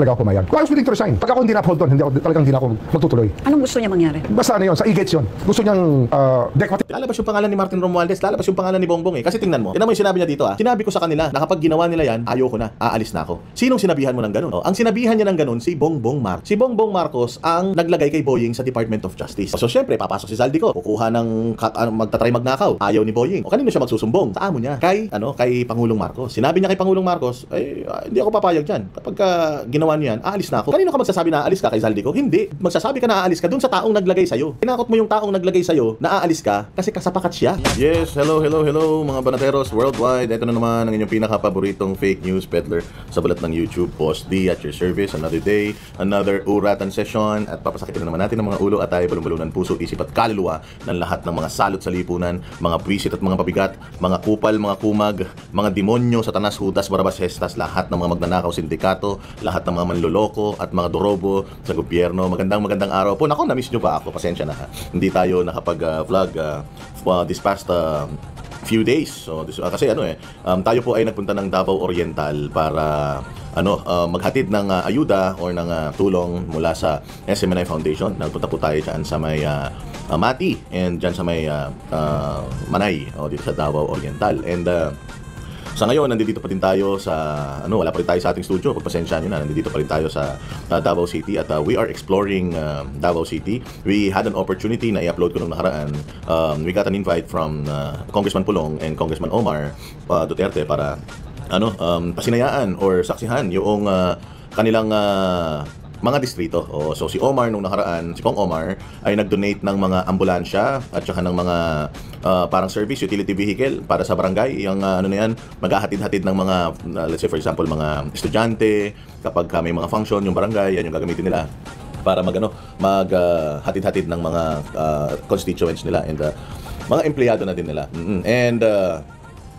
talaga ako pumayag. Kung I was willing to resign. Pag ako hindi na-uphold doon, talagang hindi na ako magtutuloy. Anong gusto niya mangyari? Basta ano yun, sa e-gates yun. Gusto niyang Lalabas yung pangalan ni Martin Romualdez, lalabas yung pangalan ni Bongbong eh. Kasi tingnan mo yung sinabi niya dito ah. Sinabi ko sa kanila na kapag ginawa nila yan, ayoko na, aalis na ako. Sinong sinabihan mo ng ganun? Oh, ang sinabihan niya ng ganun, si Bongbong Marcos. Si Bongbong Marcos ang naglagay kay Boying sa Department of Justice. So syempre, papasok si Zaldico, kukuha ng magtatry magnakaw. Ayaw ni Boying. O kanino siya magsusumbong? Sa amo niya. Kay Pangulong Marcos. Sinabi niya kay Pangulong Marcos, hindi ako papayag diyan. Kapag ginawa niya yan, aalis na ako. Kanino ka magsasabi na aalis ka kay Zaldico? Hindi. Magsasabi ka na aalis ka dun sa taong naglagay sa'yo. Tinakot mo yung taong naglagay sa'yo na aalis ka kasi kasapakat siya. Yes, hello mga banateros worldwide. Ito na naman ang inyong pinaka-paboritong fake news peddler sa balat ng YouTube. Boss D at your service. Another day, another uratan session. At papasakitin na naman natin ang mga ulo at tayo balong-balunan puso, isip at kaluluwa ng lahat ng mga salot sa lipunan, mga pwisit at mga pabigat, mga kupal, mga kumag, mga demonyo, satanas, hudas, barabas, hestas, lahat ng mga magnanakaw sindikato, lahat ng mga manloloko at mga dorobo sa gobyerno. Magandang araw po. Nako, na-miss nyo pa ako. Pasensya na ha. Hindi tayo nakapag-vlog this past few days. So kasi tayo po ay nagpunta ng Davao Oriental para maghatid ng ayuda or ng tulong mula sa SMNI Foundation. Nagpunta po tayo diyan sa may Mati and diyan sa may Manay dito sa Davao Oriental. And sa ngayon, nandito pa rin tayo sa, wala pa rin tayo sa ating studio. Pagpasensya nyo na, nandito pa rin tayo sa Davao City at we are exploring Davao City. We had an opportunity na i-upload ko nung nakaraan. We got an invite from Congressman Pulong and Congressman Omar Duterte para pasinayaan or saksihan yung kanilang mga distrito. So si Omar nung nakaraan, si Kong Omar ay nag-donate ng mga ambulansya at saka ng mga parang service utility vehicle para sa barangay. Yung maghahatid-hatid ng mga let's say for example mga estudyante kapag may mga function yung barangay, yan yung gagamitin nila para maghatid-hatid ng mga constituents nila and mga empleyado na din nila. And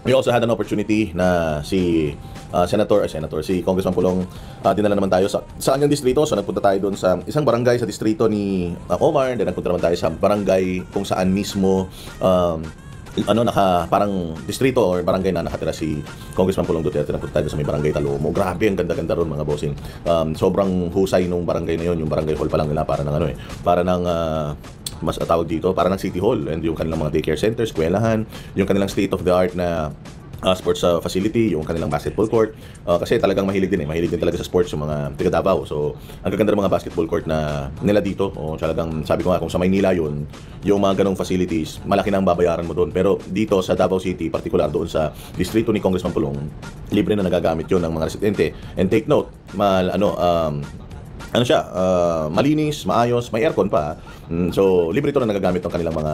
we also had an opportunity na si si Congressman Pulong dinala naman tayo sa kanyang distrito. So nagpunta tayo doon sa isang barangay sa distrito ni Omar. Then nagpunta naman tayo sa barangay kung saan mismo parang distrito or barangay na nakatira si Congressman Pulong Duterte. Nagpunta tayo sa may barangay Talomo. Grabe, ang ganda-ganda ron mga bossing. Sobrang husay nung barangay na yon. Yung barangay hall pa lang nila para ng mas tawag dito, para ng City Hall. And yung kanilang mga daycare center, eskwelahan, yung kanilang state of the art na sports facility, yung kanilang basketball court. Kasi talagang mahilig din talaga sa sports yung mga taga Davao. So ang gaganda ng mga basketball court na nila dito. Talagang sabi ko nga, kung sa Maynila yun, yung mga ganong facilities, malaki na ang babayaran mo doon. Pero dito sa Davao City, particular doon sa distrito ni Congressman Pulong, libre na nagagamit yun ng mga residente. And take note, malinis, maayos, may aircon pa. So, libre ito na nagagamit ng kanilang mga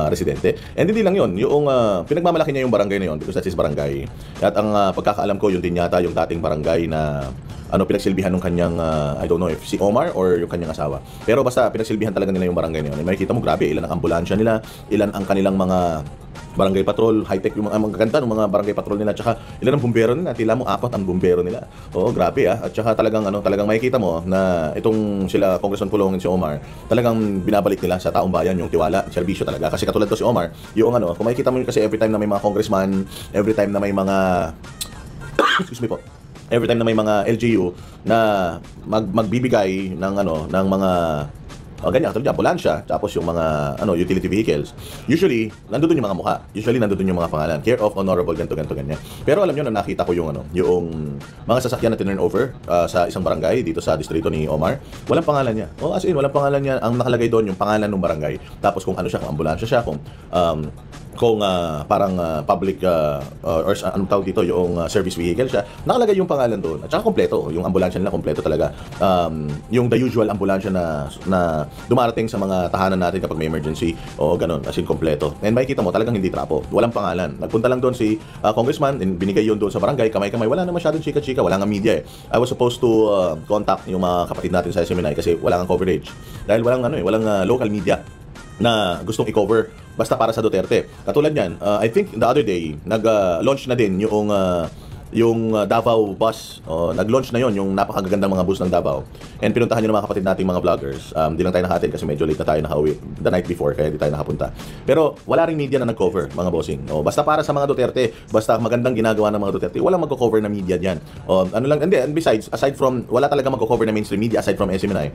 residente. And hindi lang yun, yung pinagmamalaki niya yung barangay na yun because that's his barangay. At ang pagkakaalam ko, yun din yata yung dating barangay na pinagsilbihan ng kanyang, I don't know if si Omar or yung kanyang asawa. Pero basta pinagsilbihan talaga nila yung barangay na yun. Makikita mo, grabe, ilan ang ambulansya nila, ilan ang kanilang mga barangay patrol, high-tech yung mga ganda ng mga barangay patrol nila, tsaka ilan ang bumbero nila, tila mo 4 ang bumbero nila. Oo, grabe at tsaka talagang makikita mo na itong sila Congressman Pulong at si Omar, talagang binabalik nila sa taong bayan yung tiwala, serbisyo talaga. Kasi katulad to si Omar, yung kung makikita mo yun kasi every time na may mga congressman, every time na may mga excuse me po, every time na may mga LGU na magbibigay ng mga ganyan, katulad ambulansya, tapos yung mga utility vehicles. Usually, nandoon yung mga mukha. Usually, nandoon yung mga pangalan. Care of Honorable, ganyan. Pero alam nyo na nakita ko yung mga sasakyan na turn over sa isang barangay dito sa distrito ni Omar. Walang pangalan niya. As in, walang pangalan niya. Ang nakalagay doon yung pangalan ng barangay. Tapos kung ano siya, kung ambulansya siya, kung public or anong tawag dito, yung service vehicle siya, nakalagay yung pangalan doon. At saka kompleto, yung ambulansya nila kompleto talaga. Yung the usual ambulansya na dumarating sa mga tahanan natin kapag may emergency o ganun, as in kompleto. And makikita mo talagang hindi trapo, walang pangalan. Nagpunta lang doon si Congressman, binigay yun doon sa barangay, kamay-kamay, wala na masyadong chika-chika, wala nga media I was supposed to contact yung mga kapatid natin sa SMNI kasi wala nga coverage. Dahil walang local media na gustong i-cover basta para sa Duterte. Katulad niyan, I think the other day nag-launch na din yung Davao bus. Nag-launch na yon yung napakagandang mga bus ng Davao. And pinuntahan nyo ng mga kapatid nating mga vloggers. Di lang tayo nakatin kasi medyo late na tayo nakauwi the night before, kaya di tayo nakapunta. Pero wala ring media na nag-cover, mga bossing. Basta para sa mga Duterte, basta magandang ginagawa ng mga Duterte, walang mag-cover na media diyan. And besides, aside from, wala talaga mag-cover na mainstream media aside from SMNI.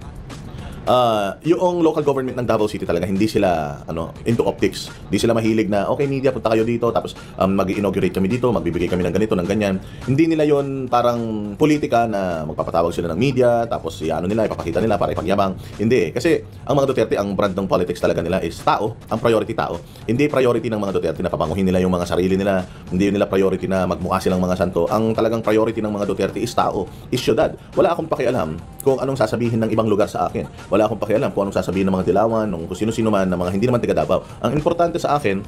Yung local government ng Davao City talaga hindi sila into optics. Hindi sila mahilig na okay media, punta kayo dito tapos mag-inaugurate kami dito, magbibigay kami ng ganito, ng ganyan. Hindi nila yon parang politika na magpapatawag sila ng media tapos ipapakita nila para ipagyabang. Hindi, kasi ang mga Duterte, ang brand ng politics talaga nila is tao, ang priority tao. Hindi priority ng mga Duterte na papanguhin nila yung mga sarili nila, hindi nila priority na magmukha silang mga santo. Ang talagang priority ng mga Duterte is tao, is syudad. Wala akong pakialam kung anong sasabihin ng ibang lugar sa akin. Wala akong pakialam kung anong sasabihin ng mga Dilawan, ng kung sino-sino man, ng mga hindi naman taga Davao. Ang importante sa akin,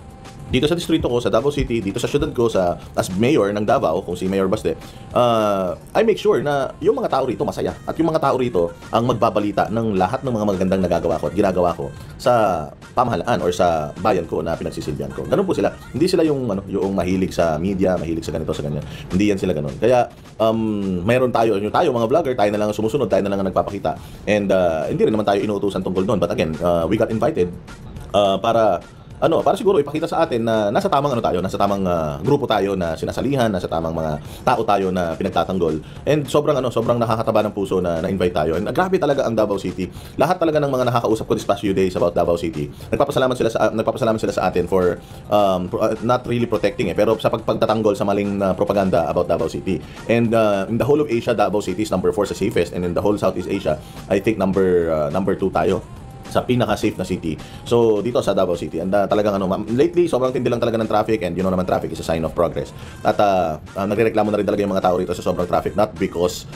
dito sa distrito ko, sa Davao City, dito sa syudad ko, as mayor ng Davao, kung si Mayor Baste, I make sure na yung mga tao rito masaya. At yung mga tao rito ang magbabalita ng lahat ng mga magandang nagagawa ko at ginagawa ko sa pamahalaan or sa bayan ko na pinagsisilbihan ko. Ganun po sila. Hindi sila yung mahilig sa media, mahilig sa ganito, sa ganyan. Hindi yan sila ganun. Kaya mayroon tayo mga vlogger, tayo na lang sumusunod, tayo na lang nagpapakita. And hindi rin naman tayo inuutusan tungkol doon. But again, we got invited para siguro ipakita sa atin na nasa tamang grupo tayo na sinasalihan, nasa tamang mga tao tayo na pinagtatanggol. And sobrang nakakataba ng puso na na-invite tayo. And grabe talaga ang Davao City. Lahat talaga ng mga nakakausap ko this past few days about Davao City, nagpapasalamat sila sa atin for not really protecting pero sa pagtatanggol sa maling propaganda about Davao City. And in the whole of Asia, Davao City is number 4 sa safest, and in the whole Southeast Asia, I think number 2 tayo sa pinaka-safe na city. So, dito sa Davao City. And talagang lately, sobrang tindi lang talaga ng traffic, and naman traffic is a sign of progress. At nagrereklamo na rin talaga yung mga tao rito sa sobrang traffic, not because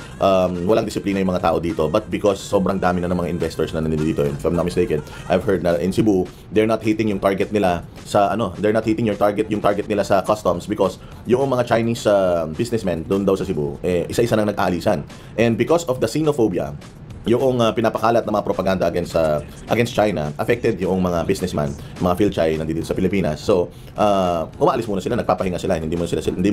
walang disiplina yung mga tao dito, but because sobrang dami na ng mga investors na nandito dito. If I'm not mistaken, I've heard na in Cebu, they're not hitting yung target nila yung target nila sa customs because yung mga Chinese businessmen doon daw sa Cebu, isa-isa nang nag-aalisan. And because of the xenophobia, yung pinapakalat na mga propaganda against China, affected yung mga businessman, mga Philchay nandito sa Pilipinas. So, umaalis muna sila, nagpapahinga sila, hindi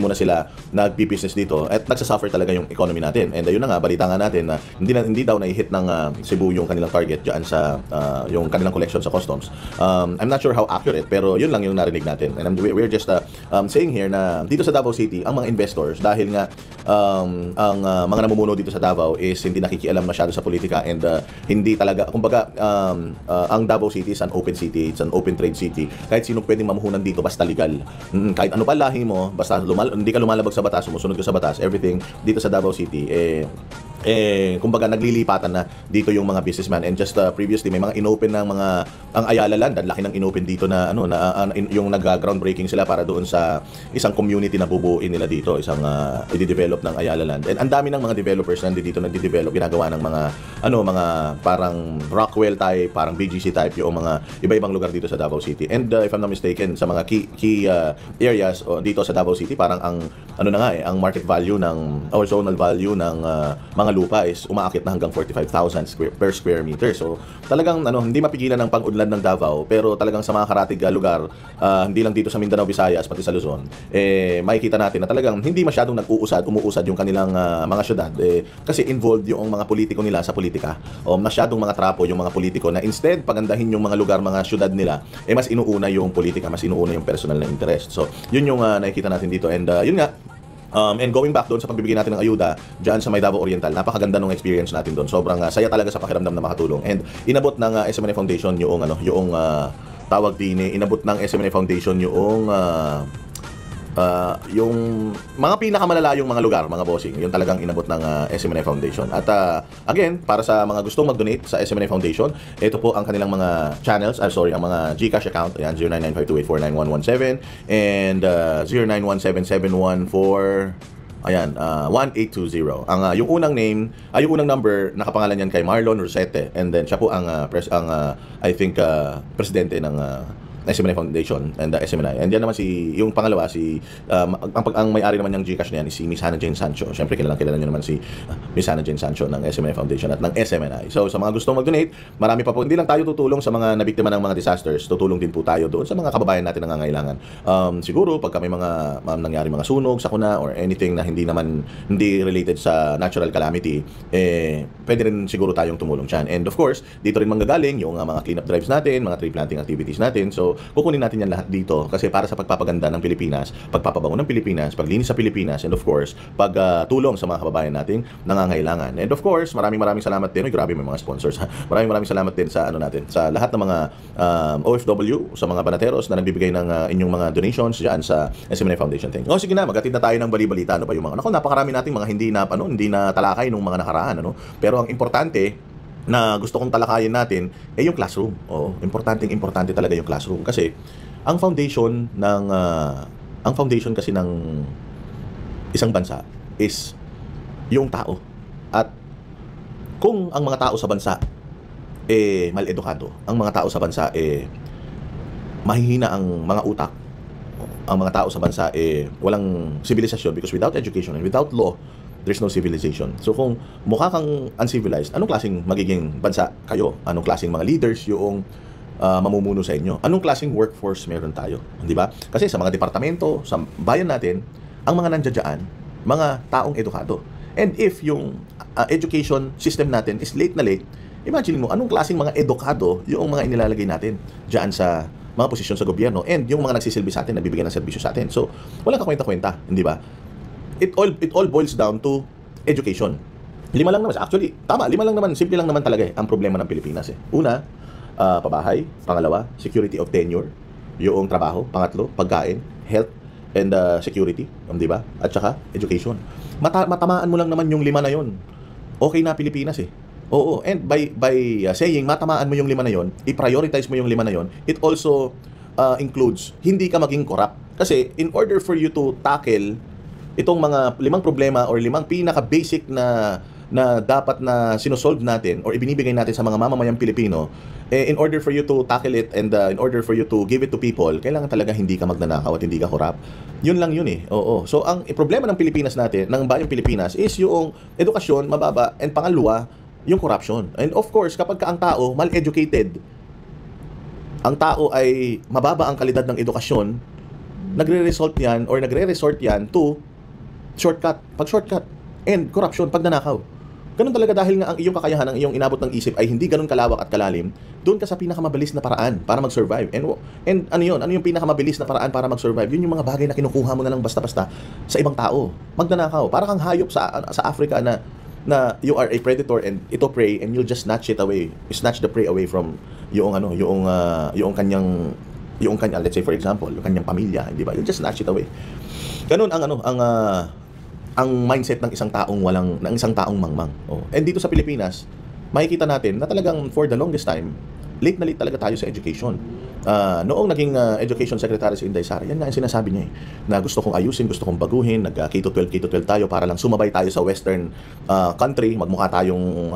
muna sila nagbi-business dito, at nagsasuffer talaga yung economy natin. And ayun na nga, balita nga natin na hindi daw na-hit ng Cebu yung kanilang target diyan sa yung kanilang collection sa customs. I'm not sure how accurate, pero yun lang yung narinig natin. And we're just saying here na dito sa Davao City, ang mga investors, dahil nga ang mga namumuno dito sa Davao is hindi nakikialam masyado sa politika, and hindi talaga, kumbaga, ang Davao City is an open city, it's an open trade city. Kahit sino pwedeng mamuhunan dito basta legal. Kahit ano pa lahi mo, basta hindi ka lumalabag sa batas, sumusunod ka sa batas, everything dito sa Davao City kumbaga naglilipatan na dito yung mga businessman. And just previously may mga inopen ng ang Ayala Land, ang laki ng inopen dito na yung nag-groundbreaking sila para doon sa isang community na bubuuin nila dito, isang i-develop ng Ayala Land. And ang dami ng mga developers na dito nagde-develop, ginagawa ng mga parang Rockwell type, parang BGC type, yung mga iba-ibang lugar dito sa Davao City. And if I'm not mistaken, sa mga key areas dito sa Davao City, parang ang market value or zonal value ng mga lupa is umaakit na hanggang 45,000 per square meter. So talagang hindi mapigilan ng pag-unlad ng Davao, pero talagang sa mga karatig lugar, hindi lang dito sa Mindanao, Visayas, pati sa Luzon, makikita natin na talagang hindi masyadong umuusad yung kanilang mga syudad, kasi involved yung mga politiko nila sa politika, o masyadong mga trapo yung mga politiko na instead pagandahin yung mga lugar, mga syudad nila, mas inuuna yung politika, mas inuuna yung personal na interest. So yun yung nakikita natin dito. And yun nga, and going back doon sa pagbibigay natin ng ayuda dyan sa may Davao Oriental, napakaganda ng experience natin doon. Sobrang saya talaga sa pakiramdam na makatulong. And inabot ng SMNI Foundation yung tawag din, inabot ng SMNI Foundation yung mga pinakamalalayong mga lugar, mga bossing, yung talagang inabot ng SMNI Foundation. At again, para sa mga gustong mag-donate sa SMNI Foundation, ito po ang kanilang mga channels, ang mga GCash account. Ayan, 099528491117 and 09177141 yung unang name, yung unang number, nakapangalan yan kay Marlon Rosete, and then siya po ang I think presidente ng SMNI Foundation and the SMNI. And yan naman yung pangalawa, ang may-ari naman ng GCash na yan is si Miss Hannah Jane Sancho. Siyempre, kilala nyo naman si Miss Hannah Jane Sancho ng SMNI Foundation at ng SMNI. So, sa mga gustong mag-donate, marami pa po. Hindi lang tayo tutulong sa mga nabiktima ng mga disasters, tutulong din po tayo doon sa mga kababayan natin na nangangailangan. Siguro, pagka may mga nangyari mga sunog, sakuna, or anything na hindi related sa natural calamity, pwede rin siguro tayong tumulong dyan. And of course, dito rin manggagaling yung mga cleanup drives natin, mga tree planting activities natin. So, kukunin natin yan lahat dito kasi para sa pagpapaganda ng Pilipinas, pagpapabango ng Pilipinas, paglinis sa Pilipinas, and of course, pagtulong sa mga kababayan nating nangangailangan. And of course, maraming salamat din. Uy, grabe, may mga sponsors. Maraming salamat din sa sa lahat ng mga OFW, sa mga banateros na nagbibigay ng inyong mga donations diyan sa SMNI Foundation. Thank you. Sige na, magatid na tayo ng bali-balita. Ano pa yung mga napakarami nating mga hindi na talakay nung mga nakaraan, Pero ang importante na gusto kong talakayin natin yung classroom. Oo, importante talaga yung classroom kasi ang foundation kasi ng isang bansa is yung tao. At kung ang mga tao sa bansa mal-edukado, ang mga tao sa bansa mahihina ang mga utak, ang mga tao sa bansa walang sibilisasyon because without education and without law, there's no civilization. So kung mukha kang uncivilized, anong klaseng magiging bansa kayo? Anong klaseng mga leaders yung mamumuno sa inyo? Anong klaseng workforce meron tayo? Di ba? Kasi sa mga departamento, sa bayan natin, ang mga nandiyan, mga taong edukado. And if yung education system natin is late, imagine mo, anong klaseng mga edukado yung mga inilalagay natin dyan sa mga posisyon sa gobyerno and yung mga nagsisilbi sa atin, nagbibigay ng serbisyo sa atin. So, walang kakwenta-kwenta, hindi ba? It all boils down to education. 5 lang naman. Actually, tama, 5 lang naman. Simple lang naman talaga ang problema ng Pilipinas. Una, pabahay. Pangalawa, security of tenure. Yung trabaho. Pangatlo, pagkain, health, and security. Di ba? At saka, education. Matamaan mo lang naman yung 5 na yon. Okay na Pilipinas Oo. And by saying, matamaan mo yung 5 na yon, i-prioritize mo yung 5 na yon, it also includes, hindi ka maging corrupt. Kasi, in order for you to tackle itong mga 5 problema or 5 pinaka-basic na dapat na sinosolve natin or ibinibigay natin sa mga mamamayang Pilipino, in order for you to tackle it and in order for you to give it to people, kailangan talaga hindi ka magnanakaw at hindi ka corrupt. Yun lang yun Oo. So, ang problema ng Pilipinas natin, ng bayang Pilipinas, is yung edukasyon, mababa, and pangalawa, yung corruption. And of course, kapag ka ang tao mal-educated, ang tao ay mababa ang kalidad ng edukasyon, nagre-resort yan to shortcut, and corruption, pagnanakaw. Ganun talaga dahil nga ang iyong kakayahan, ang iyong inabot ng isip ay hindi ganun kalawak at kalalim, doon ka sa pinakamabilis na paraan para mag-survive. And ano yung pinakamabilis na paraan para mag-survive? Yun yung mga bagay na kinukuha mo na lang basta-basta sa ibang tao. Magnanakaw. Para kang hayop sa Africa na you are a predator and ito prey and you'll just snatch the prey away from yung kanyang let's say for example, yung kanyang pamilya, di ba? You'll just snatch it away. Ganun ang mindset ng isang taong mangmang. And dito sa Pilipinas, makikita natin na talagang for the longest time, late talaga tayo sa education. Noong naging education secretary si Inday Sara, yan nga yung sinasabi niya na gusto kong ayusin, gusto kong baguhin, K-12 tayo para lang sumabay tayo sa western country, magmukha tayong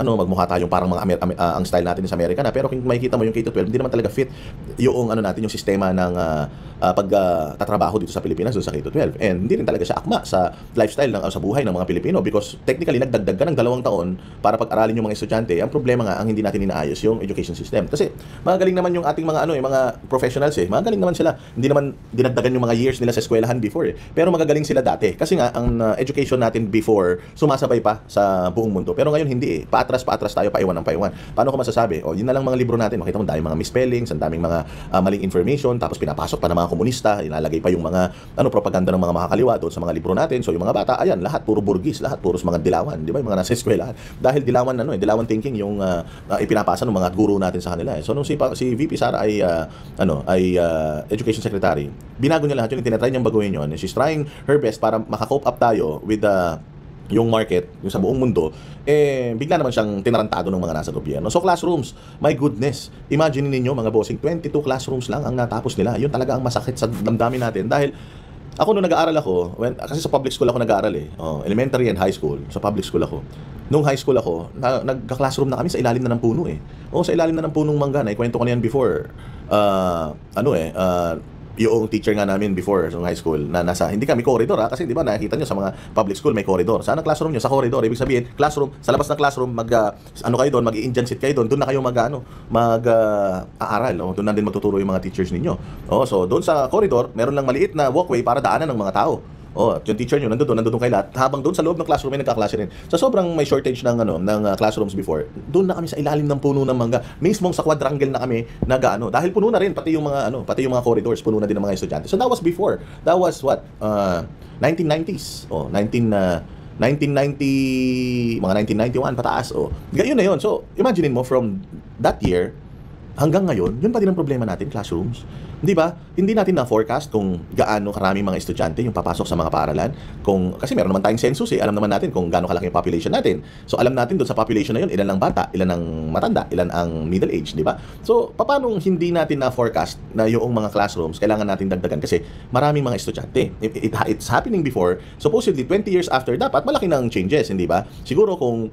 parang mga ang style natin sa Amerika na, pero kung makikita mo yung K-12, hindi naman talaga fit yung yung sistema ng pagtatrabaho dito sa Pilipinas doon sa K-12. And hindi rin talaga siya akma sa lifestyle sa buhay ng mga Pilipino because technically nagdagdag ka ng 2 taon para pag-aralin yung mga estudyante. Ang problema nga, ang hindi natin inaayos yung education system. Kasi magaling naman yung ating mga professionals magaling naman sila. Hindi naman dinagdagan yung mga years nila sa eskwelahan before pero magagaling sila dati. Kasi nga, ang education natin before, sumasabay pa sa buong mundo. Pero ngayon hindi Paatras tayo, paiwan ng paiwan. Paano ko masasabi? Yun na lang mga libro natin. Makita mo, daming mga misspellings, ang daming mga maling information, tapos pinapasok pa ng mga komunista, ilalagay pa yung mga propaganda ng mga makakaliwa doon sa mga libro natin. So yung mga bata, ayan, lahat puro burgis, lahat puros mga dilawan, di ba? Yung mga nasa eskwelahan. Dahil dilawan thinking yung ipinapasa ng mga guro natin sa kanila. So nung si VP Sara ay education secretary, binago niya lahat yun, tinatry niyang baguhin yun. She's trying her best para maka-cope up tayo with yung market, yung sa buong mundo, bigla naman siyang tinarantado ng mga nasa gobyerno. So classrooms, my goodness, imagine ninyo mga bossing, 22 classrooms lang ang natapos nila. Yun talaga ang masakit sa damdamin natin dahil ako nung nag-aaral ako, kasi sa public school ako nag-aaral elementary and high school, sa public school ako. Nung high school ako, nagka-classroom na kami sa ilalim na ng puno eh. O sa ilalim na ng punong mangga, na ikwento ko na yan before. Yung teacher nga namin before sa high school na nasa, hindi kami corridor kasi di ba nakikita nyo sa mga public school may corridor. Saan ang classroom nyo? Sa corridor. Ibig sabihin, classroom, sa labas ng classroom, kayo doon, mag-i-Indian seat kayo doon, doon na kayo aaral. Doon na din magtuturo yung mga teachers ninyo. So doon sa corridor, meron lang maliit na walkway para daanan ng mga tao. Yung teacher nyo, nandun kay lahat. Habang doon sa loob ng classroom, may nagkaklase rin. Sa sobrang may shortage ng classrooms before, doon na kami sa ilalim ng puno ng mangga. Mismong sa quadrangle na kami dahil puno na rin pati yung mga corridors, puno na din ng mga estudyante. So that was before. That was what? 1990s. 1990, mga 1991 pataas. Gayon na yun. So, imagine mo from that year hanggang ngayon, yun pa din ang problema natin, classrooms. Di ba? Hindi natin na-forecast kung gaano karami mga estudyante yung papasok sa mga paaralan. Kasi meron naman tayong census alam naman natin kung gaano kalaki yung population natin. So alam natin doon sa population na yun, ilan ang bata, ilan ang matanda, ilan ang middle age, di ba? So paano hindi natin na-forecast na yung mga classrooms kailangan natin dagdagan kasi maraming mga estudyante. It's happening before. Supposedly 20 years after, dapat malaki ng changes, hindi ba? Siguro kung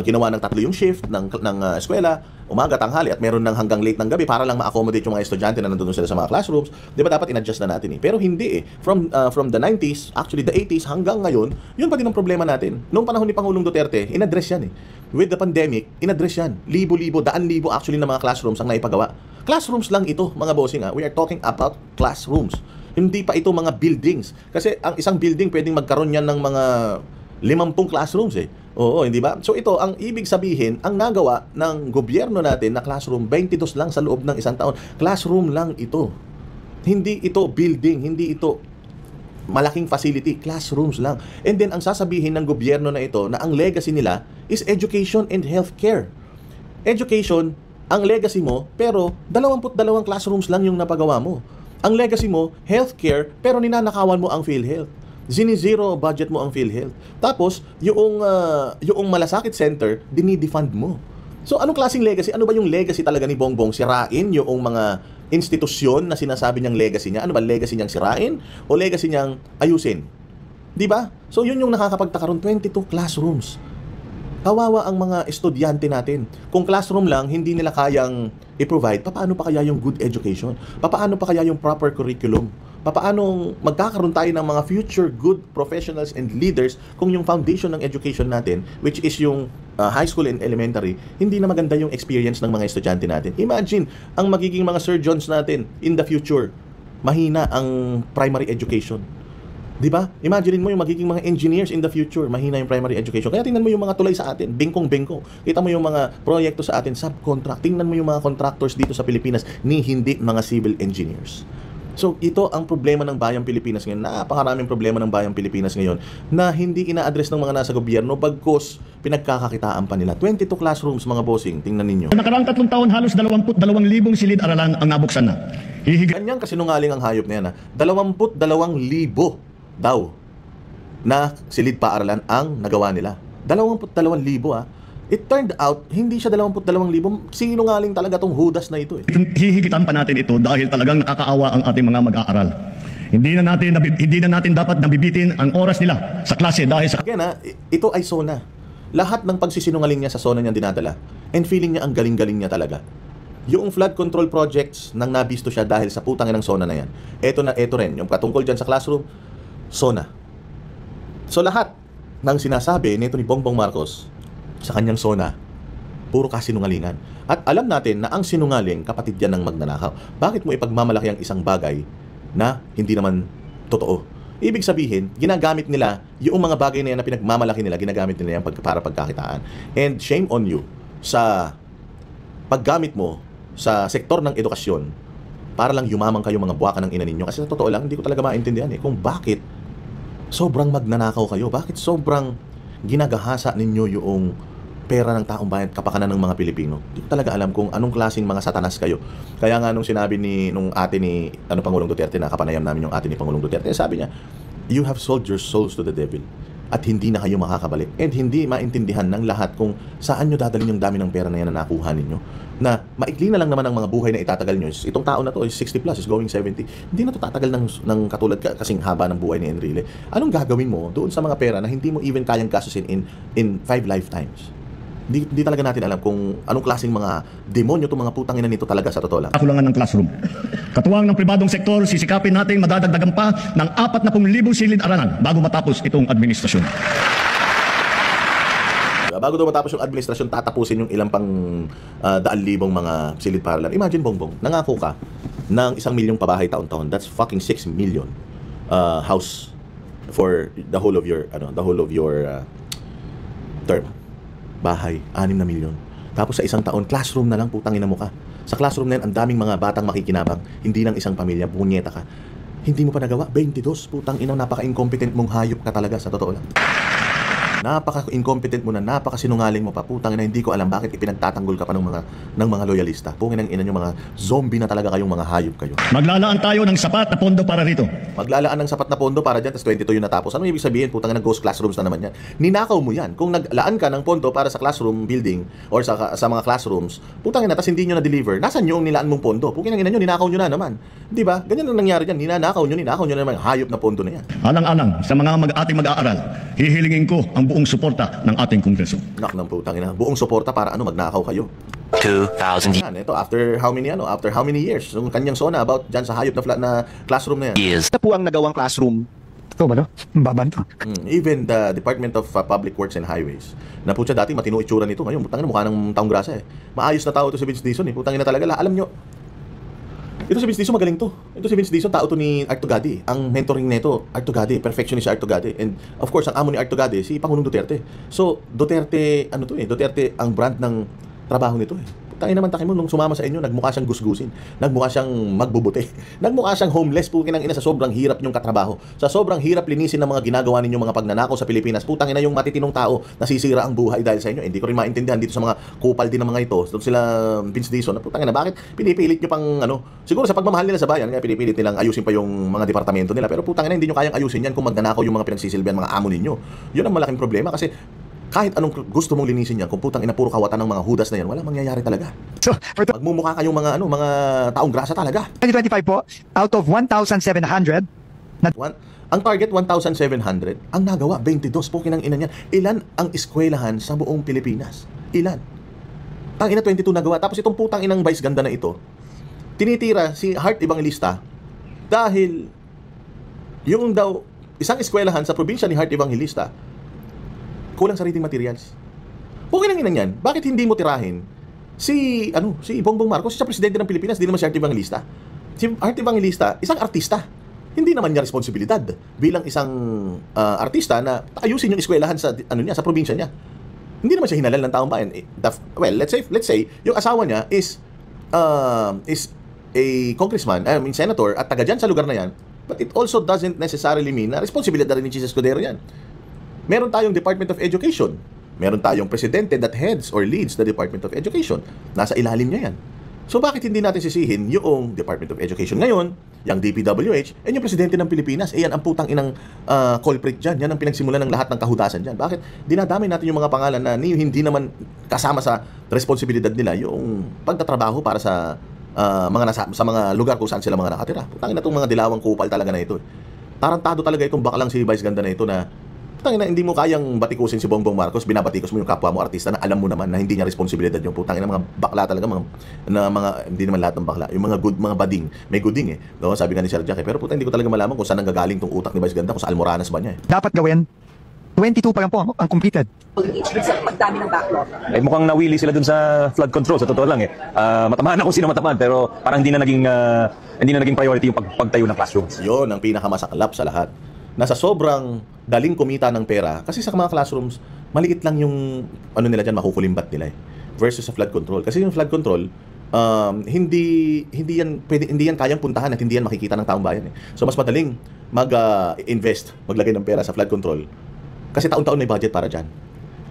ginawa ng tatlo yung shift ng eskwela, umaga, tanghali at meron ng hanggang late ng gabi para lang ma-accommodate yung mga estudyante na nandun sila sa mga classrooms, di ba dapat in-adjust na natin eh. Pero hindi eh. From the 90s, actually the 80s hanggang ngayon, yun pa din ang problema natin. Noong panahon ni Pangulong Duterte, in-address yan eh. With the pandemic, in-address yan. Libo-libo, daan-libo actually ng mga classrooms ang naipagawa. Classrooms lang ito, mga bossing. We are talking about classrooms. Hindi pa ito mga buildings. Kasi ang isang building pwedeng magkaroon yan ng mga 50 classrooms eh. Oo, hindi ba? So ito, ang ibig sabihin, ang nagawa ng gobyerno natin na classroom, 22 lang sa loob ng isang taon. Classroom lang ito. Hindi ito building, hindi ito malaking facility, classrooms lang. And then, ang sasabihin ng gobyerno na ito, na ang legacy nila is education and healthcare. Education, ang legacy mo, pero 22 classrooms lang yung napagawa mo. Ang legacy mo, healthcare, pero ninanakawan mo ang PhilHealth. Zero budget mo ang PhilHealth. Tapos, yung Malasakit Center, dinidefund mo. So, anong klaseng legacy? Ano ba yung legacy talaga ni Bongbong? Sirain yung mga institusyon na sinasabi niyang legacy niya? Ano ba legacy niyang sirain? O legacy niyang ayusin? Di ba? So, yun yung nakakapagtaka ron, 22 classrooms. Kawawa ang mga estudyante natin. Kung classroom lang, hindi nila kayang i-provide, paano pa kaya yung good education? Paano pa kaya yung proper curriculum? Paano magkakaroon tayo ng mga future good professionals and leaders kung yung foundation ng education natin, which is yung high school and elementary, hindi na maganda yung experience ng mga estudyante natin. Imagine, ang magiging mga surgeons natin in the future, mahina ang primary education. Di ba? Imagine mo yung magiging mga engineers in the future, mahina yung primary education. Kaya tingnan mo yung mga tulay sa atin, bingkong-bingkong. Kita mo yung mga proyekto sa atin, subcontract. Tingnan mo yung mga contractors dito sa Pilipinas, hindi mga civil engineers. So, ito ang problema ng bayang Pilipinas ngayon. Napakaraming problema ng bayang Pilipinas ngayon na hindi ina-address ng mga nasa gobyerno bagkus pinagkakakitaan pa nila. 22 classrooms, mga bossing. Tingnan ninyo. Nakaraang 3 taon, halos 22,000 silid-aralan ang nabuksan na. Ganyang kasinungaling ang hayop na yan. 22,000 daw na silid-paaralan ang nagawa nila. 22,000 It turned out, hindi siya 22,000. Sinungaling talaga tong Judas na ito eh. Hihigitan pa natin ito dahil talagang nakakaawa ang ating mga mag-aaral. Hindi na natin dapat nabibitin ang oras nila sa klase dahil sa... Again ito ay SONA. Lahat ng pagsisinungaling niya sa SONA niyang dinadala. And feeling niya ang galing-galing niya talaga. Yung flood control projects nang nabisto siya dahil sa putang ng SONA na yan. Ito rin. Yung patungkol dyan sa classroom, SONA. So lahat ng sinasabi nito ni Bongbong Marcos sa kanyang SONA, puro kasinungalingan. At alam natin na ang sinungaling, kapatid yan ng magnanakaw. Bakit mo ipagmamalaki ang isang bagay na hindi naman totoo? Ibig sabihin, ginagamit nila yung mga bagay na yan na pinagmamalaki nila, ginagamit nila yan para pagkakitaan. And shame on you sa paggamit mo sa sektor ng edukasyon para lang yumamang kayo mga buwaka ng ina ninyo. Kasi sa totoo lang, hindi ko talaga maintindihan kung bakit sobrang magnanakaw kayo. Bakit sobrang ginagahasa ninyo yung pera ng taong bayan, kapakanan ng mga Pilipino. Hindi ko talaga alam kung anong klaseng mga satanas kayo. Kaya nga nung sinabi nung ate ni Pangulong Duterte, na kapanayam namin yung ate ni Pangulong Duterte, sabi niya, you have sold your souls to the devil. at hindi na kayo makakabalik. And hindi maintindihan ng lahat kung saan nyo dadalhin yung dami ng pera na yan na nakuha ninyo. Na maikli na lang naman ang mga buhay na itatagal nyo. Itong tao na to is 60 plus, is going 70. Hindi na to tatagal ng katulad kasing haba ng buhay ni Enrile. Anong gagawin mo doon sa mga pera na hindi mo even kayang gastusin in 5 lifetimes? Di talaga natin alam kung anong klaseng mga demonyo itong mga putang ina nito talaga sa totoo lang. Kakulangan ng classroom. Katuwang ng pribadong sektor, sisikapin natin madadagdagan pa ng 40,000 silid-aralan bago matapos itong administrasyon. Bago daw matapos yung administrasyon, tatapusin yung ilang pang 100,000 mga silid-paralan. Imagine, Bongbong, nangako ka ng 1 milyong pabahay taon-taon. That's fucking 6 million house for the whole of your term. Bahay, 6 na milyon. Tapos sa isang taon, classroom na lang, putang ina mo ka. Sa classroom na yan, ang daming mga batang makikinabang. Hindi lang isang pamilya, punyeta ka. Hindi mo pa nagawa, 22, putang ina, napaka-incompetent mong hayop ka talaga sa totoo lang. Napaka-incompetent mo na, napaka-sinungaling mo pa, putang ina, hindi ko alam bakit ipinagtatanggol ka pa ng mga loyalista. Pungin ang ina nyo, mga zombie na talaga kayong mga hayop kayo. Maglalaan tayo ng sapat na pondo para rito. Maglalaan ng sapat na pondo para dyan, tapos 22 yung natapos. Ano ibig sabihin? Putang ina, ghost classrooms na naman yan. Ninakaw mo yan. Kung naglaan ka ng pondo para sa classroom building or sa mga classrooms, putang ina, tapos hindi nyo na-deliver, nasan yung nilaan mong pondo? Pungin ang ina nyo, ninakaw nyo na naman. Di ba? Ganyan ang nangyari dyan. Ninakaw nyo na naman. Hayop na pondo na yan. Alang-alang sa mga ating mag-aaral, hihilingin ko ang buong suporta ng ating Kongreso. Nak ng putang ina. Buong suporta para magnakaw kayo. 2,000 Yan, ito after how many years? Yung kanyang sona about dyan sa hayop na classroom na yan. years. Ito po ang nagawang classroom. Ito ba, no? Babanto. Even the Department of Public Works and Highways, na po siya dati matino itsura nito. Ngayon, putang ina, mukha ng taong grasa eh. Maayos na tao ito si Vince Dizon eh. Putang ina talaga. Alam nyo, ito si Vince Dizon, magaling to. Ito si Vince Dizon, tao to ni Artugadi. Ang mentoring nito, Artugadi, perfectionist si Artugadi. And of course, ang amo ni Artugadi, si Pangulong Duterte. So, Duterte, Duterte ang brand ng trabaho nito eh. Tayo naman takin mo, nung sumama sa inyo, nagmukha siyang gusgusin. Nagmukha siyang magbubuti. Nagmukha siyang homeless, pukin ang ina, sa sobrang hirap yung katrabaho. Sa sobrang hirap linisin ng mga ginagawa ninyo mga pagnanakaw sa Pilipinas. Putang ina yung matitinong tao, nasisira ang buhay dahil sa inyo. Hindi ko rin maintindihan dito sa mga kupal din ng mga ito. Doon sila Vince Dizon, putang ina, bakit pinipilit nyo pang siguro sa pagmamahal nila sa bayan, kaya pinipilit nilang ayusin pa yung mga departamento nila. Pero putang ina, hindi nyo kayang ayusin yan kung magnanakaw yung mga pinagsisilbihan mga amo ninyo. Yun ang malaking problema kasi kahit anong gusto mong linisin yan, kung putang ina puro kawatan ng mga hudas na yan, wala mangyayari talaga. So, for Magmumukha kayong mga taong grasa talaga. 2025 po, out of 1,700, Ang target 1,700, ang nagawa 22, pukin ang ina niya. Ilan ang eskwelahan sa buong Pilipinas? Ilan? Tang ina 22 nagawa. Tapos itong putang inang vice ganda na ito, tinitira si Heart Evangelista dahil yung daw isang eskwelahan sa probinsya ni Heart Evangelista kulang sa reading materials. Pukin ang ina niyan. Bakit hindi mo tirahin si Bongbong Marcos, siya presidente ng Pilipinas, hindi naman si Heart Evangelista. Si Heart Evangelista, isang artista. Hindi naman niya responsibilidad bilang isang artista na ayusin yung eskwelahan sa sa probinsya niya. Hindi naman siya hinalal ng taong bayan. Well, let's say yung asawa niya is a congressman, senator at taga diyan sa lugar na yan. But it also doesn't necessarily mean na responsibilidad rin ni Jesus Escudero yan. Meron tayong Department of Education. Meron tayong presidente that heads or leads the Department of Education. Nasa ilalim niya yan. So bakit hindi natin sisihin yung Department of Education ngayon, yung DPWH, and yung presidente ng Pilipinas? Yan ang putang inang culprit dyan. Yan ang pinagsimulan ng lahat ng kahudasan dyan. Bakit dinadamay natin yung mga pangalan na hindi naman kasama sa responsibilidad nila yung pagtatrabaho para sa mga lugar kung saan sila mga nakatira? Putang ina itong mga dilawang kupal talaga na ito. Tarantado talaga itong baklang si Vice Ganda na ito na putang ina, hindi mo kayang batikusin si Bongbong Marcos, binabatikos mo yung kapwa mo artista na alam mo naman na hindi niya responsibilidad yung putang ina mga bakla talaga, hindi naman lahat ng bakla, yung mga bading, may guding eh. No, sabi nga ni Sir Jack pero hindi ko talaga malaman kung saan nanggagaling tong utak ni Vice Ganda, kung sa Almoranas ba niya eh. dapat gawin, 22 pa lang po ang completed. Sa magdami ng backlog. Eh, mukhang nawili sila dun sa flood control, sa totoo lang eh. Matamaan ako sino matamaan, pero parang hindi na naging priority yung pagtayo ng classrooms. Yun ang pinakamasaklap sa lahat. Nasa sobrang daling kumita ng pera kasi sa mga classrooms, maliit lang yung nila dyan, makukulimbat nila eh. Versus sa flood control. Kasi yung flood control, hindi yan kayang puntahan at hindi yan makikita ng taong bayan eh. So mas madaling mag-invest, maglagay ng pera sa flood control kasi taon-taon may budget para dyan.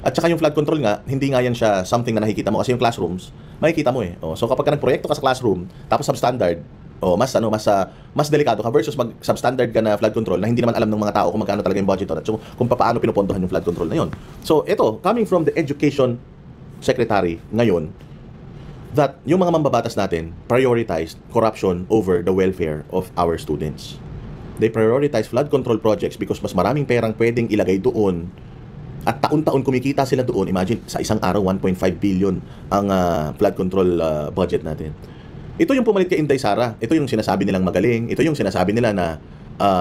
At saka yung flood control nga, hindi nga yan siya something na nakikita mo kasi yung classrooms, makikita mo eh. So kapag ka nagproyekto ka sa classroom, tapos substandard, mas delikado ka versus mag-substandard ka na flood control na hindi naman alam ng mga tao kung magkano talaga yung budget at kung paano pinupondohan yung flood control na yun. So, ito, coming from the Education Secretary ngayon, that yung mga mambabatas natin prioritized corruption over the welfare of our students. They prioritize flood control projects because mas maraming perang pwedeng ilagay doon at taon-taon kumikita sila doon. Imagine, sa isang araw, 1.5 billion ang flood control budget natin. Ito yung pumalit kay Inday Sara. Ito yung sinasabi nilang magaling. Ito yung sinasabi nila na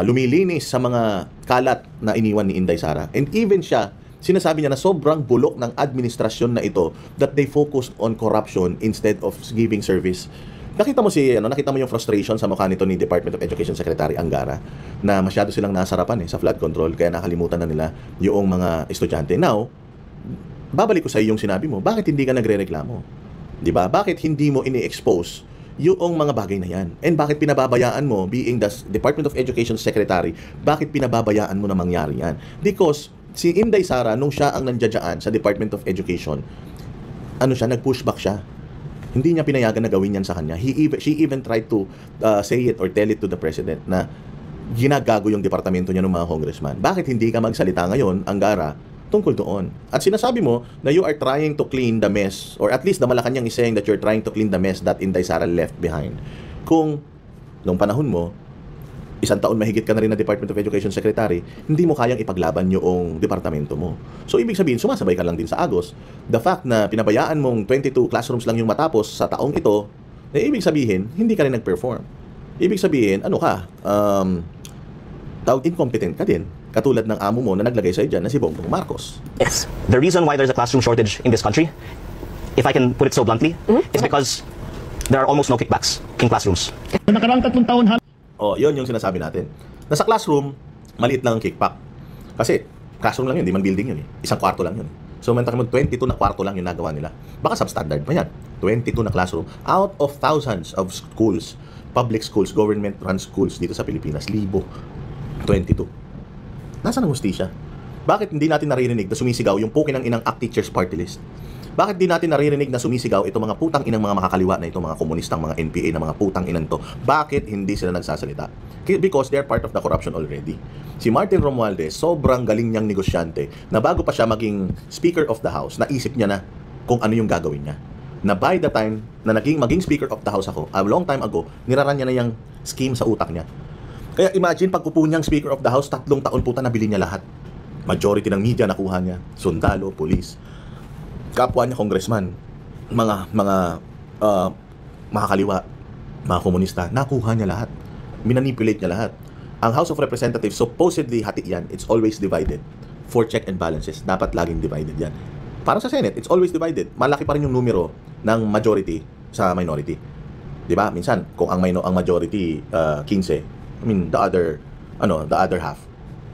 lumilinis sa mga kalat na iniwan ni Inday Sara. And even siya, sinasabi niya na sobrang bulok ng administrasyon na ito that they focused on corruption instead of giving service. Nakita mo yung frustration sa mukha nito ni Department of Education Secretary Angara na masyado silang nasarapan sa flood control kaya nakalimutan na nila yung mga estudyante. Now, babalik ko sa iyo yung sinabi mo, bakit hindi ka nagrereklamo? 'Di ba? Bakit hindi mo ini-expose yung mga bagay na yan? And bakit pinababayaan mo, being the Department of Education Secretary, bakit pinababayaan mo na mangyari yan? Because si Inday Sara, nung siya ang nandiyan sa Department of Education, nag-pushback siya. Hindi niya pinayagan na gawin yan sa kanya. She even tried to say it or tell it to the President na ginagago yung departamento niya ng mga congressman. Bakit hindi ka magsalita ngayon, Angara, tungkol doon? At sinasabi mo na you are trying to clean the mess, or at least the Malacanang is saying that you're trying to clean the mess that Inday Sara left behind. Kung nung panahon mo, 1 taon mahigit ka na rin na Department of Education Secretary, hindi mo kayang ipaglaban yung departamento mo. So, ibig sabihin, sumasabay ka lang din sa Agos. The fact na pinabayaan mong 22 classrooms lang yung matapos sa taong ito, ibig sabihin, hindi ka rin nag-perform. Ibig sabihin, incompetent ka din. Katulad ng amo mo na naglagay sa'yo dyan na si Bongbong Marcos. Yes. The reason why there's a classroom shortage in this country, if I can put it so bluntly, is because there are almost no kickbacks in classrooms. Nakaraang 3 taon, Yun yung sinasabi natin. Nasa classroom, maliit lang ang kickback. Kasi, classroom lang yun, di man building yun eh. 1 kwarto lang yun. So, mental mo, 22 na kwarto lang yung nagawa nila. Baka substandard pa yan. 22 na classroom. Out of thousands of schools, public schools, government-run schools dito sa Pilipinas, 22. Nasaan ang hustisya? Bakit hindi natin naririnig na sumisigaw yung pukin ng inang ACT Teachers Party List? Bakit di natin naririnig na sumisigaw itong mga putang inang mga makakaliwa na itong mga komunistang mga NPA na mga putang inang to? Bakit hindi sila nagsasalita? Because they're part of the corruption already. Si Martin Romualdez, sobrang galing niyang negosyante na bago pa siya maging Speaker of the House, naisip niya na kung ano yung gagawin niya. Na by the time na maging Speaker of the House ako, a long time ago, niraran niya na yung scheme sa utak niya. Kaya imagine, pag upo niyang Speaker of the House, 3 taon puta nabili niya lahat. Majority ng media nakuha niya, sundalo, police, kapwa niya congressman, mga makakaliwa, mga komunista, nakuha niya lahat. Minanipulate niya lahat. Ang House of Representatives, supposedly hati yan, it's always divided. For check and balances, dapat laging divided yan. Parang sa Senate, it's always divided. Malaki pa rin yung numero ng majority sa minority. 'Di ba? Minsan, kung ang majority 15, the other half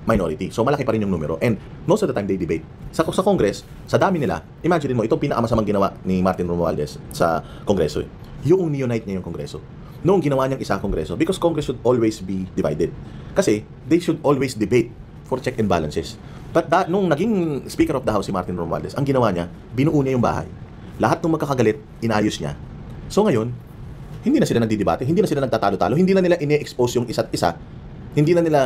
minority. So malaki pa rin yung numero. And most of the time they debate. Sa Congress, sa dami nila, imagine mo, itong pinakamasamang ginawa ni Martin Romualdez sa Kongreso. Yung ni-unite niya yung Kongreso. Noong ginawa niyang isa Kongreso, because Congress should always be divided. Kasi they should always debate for check and balances. But nung naging Speaker of the House si Martin Romualdez, ang ginawa niya, binuo niya yung bahay. Lahat ng magkakagalit, inayos niya. So ngayon, hindi na sila nagdidebate, hindi na sila nagtatalo-talo, hindi na nila ini-expose yung isa't isa, hindi na nila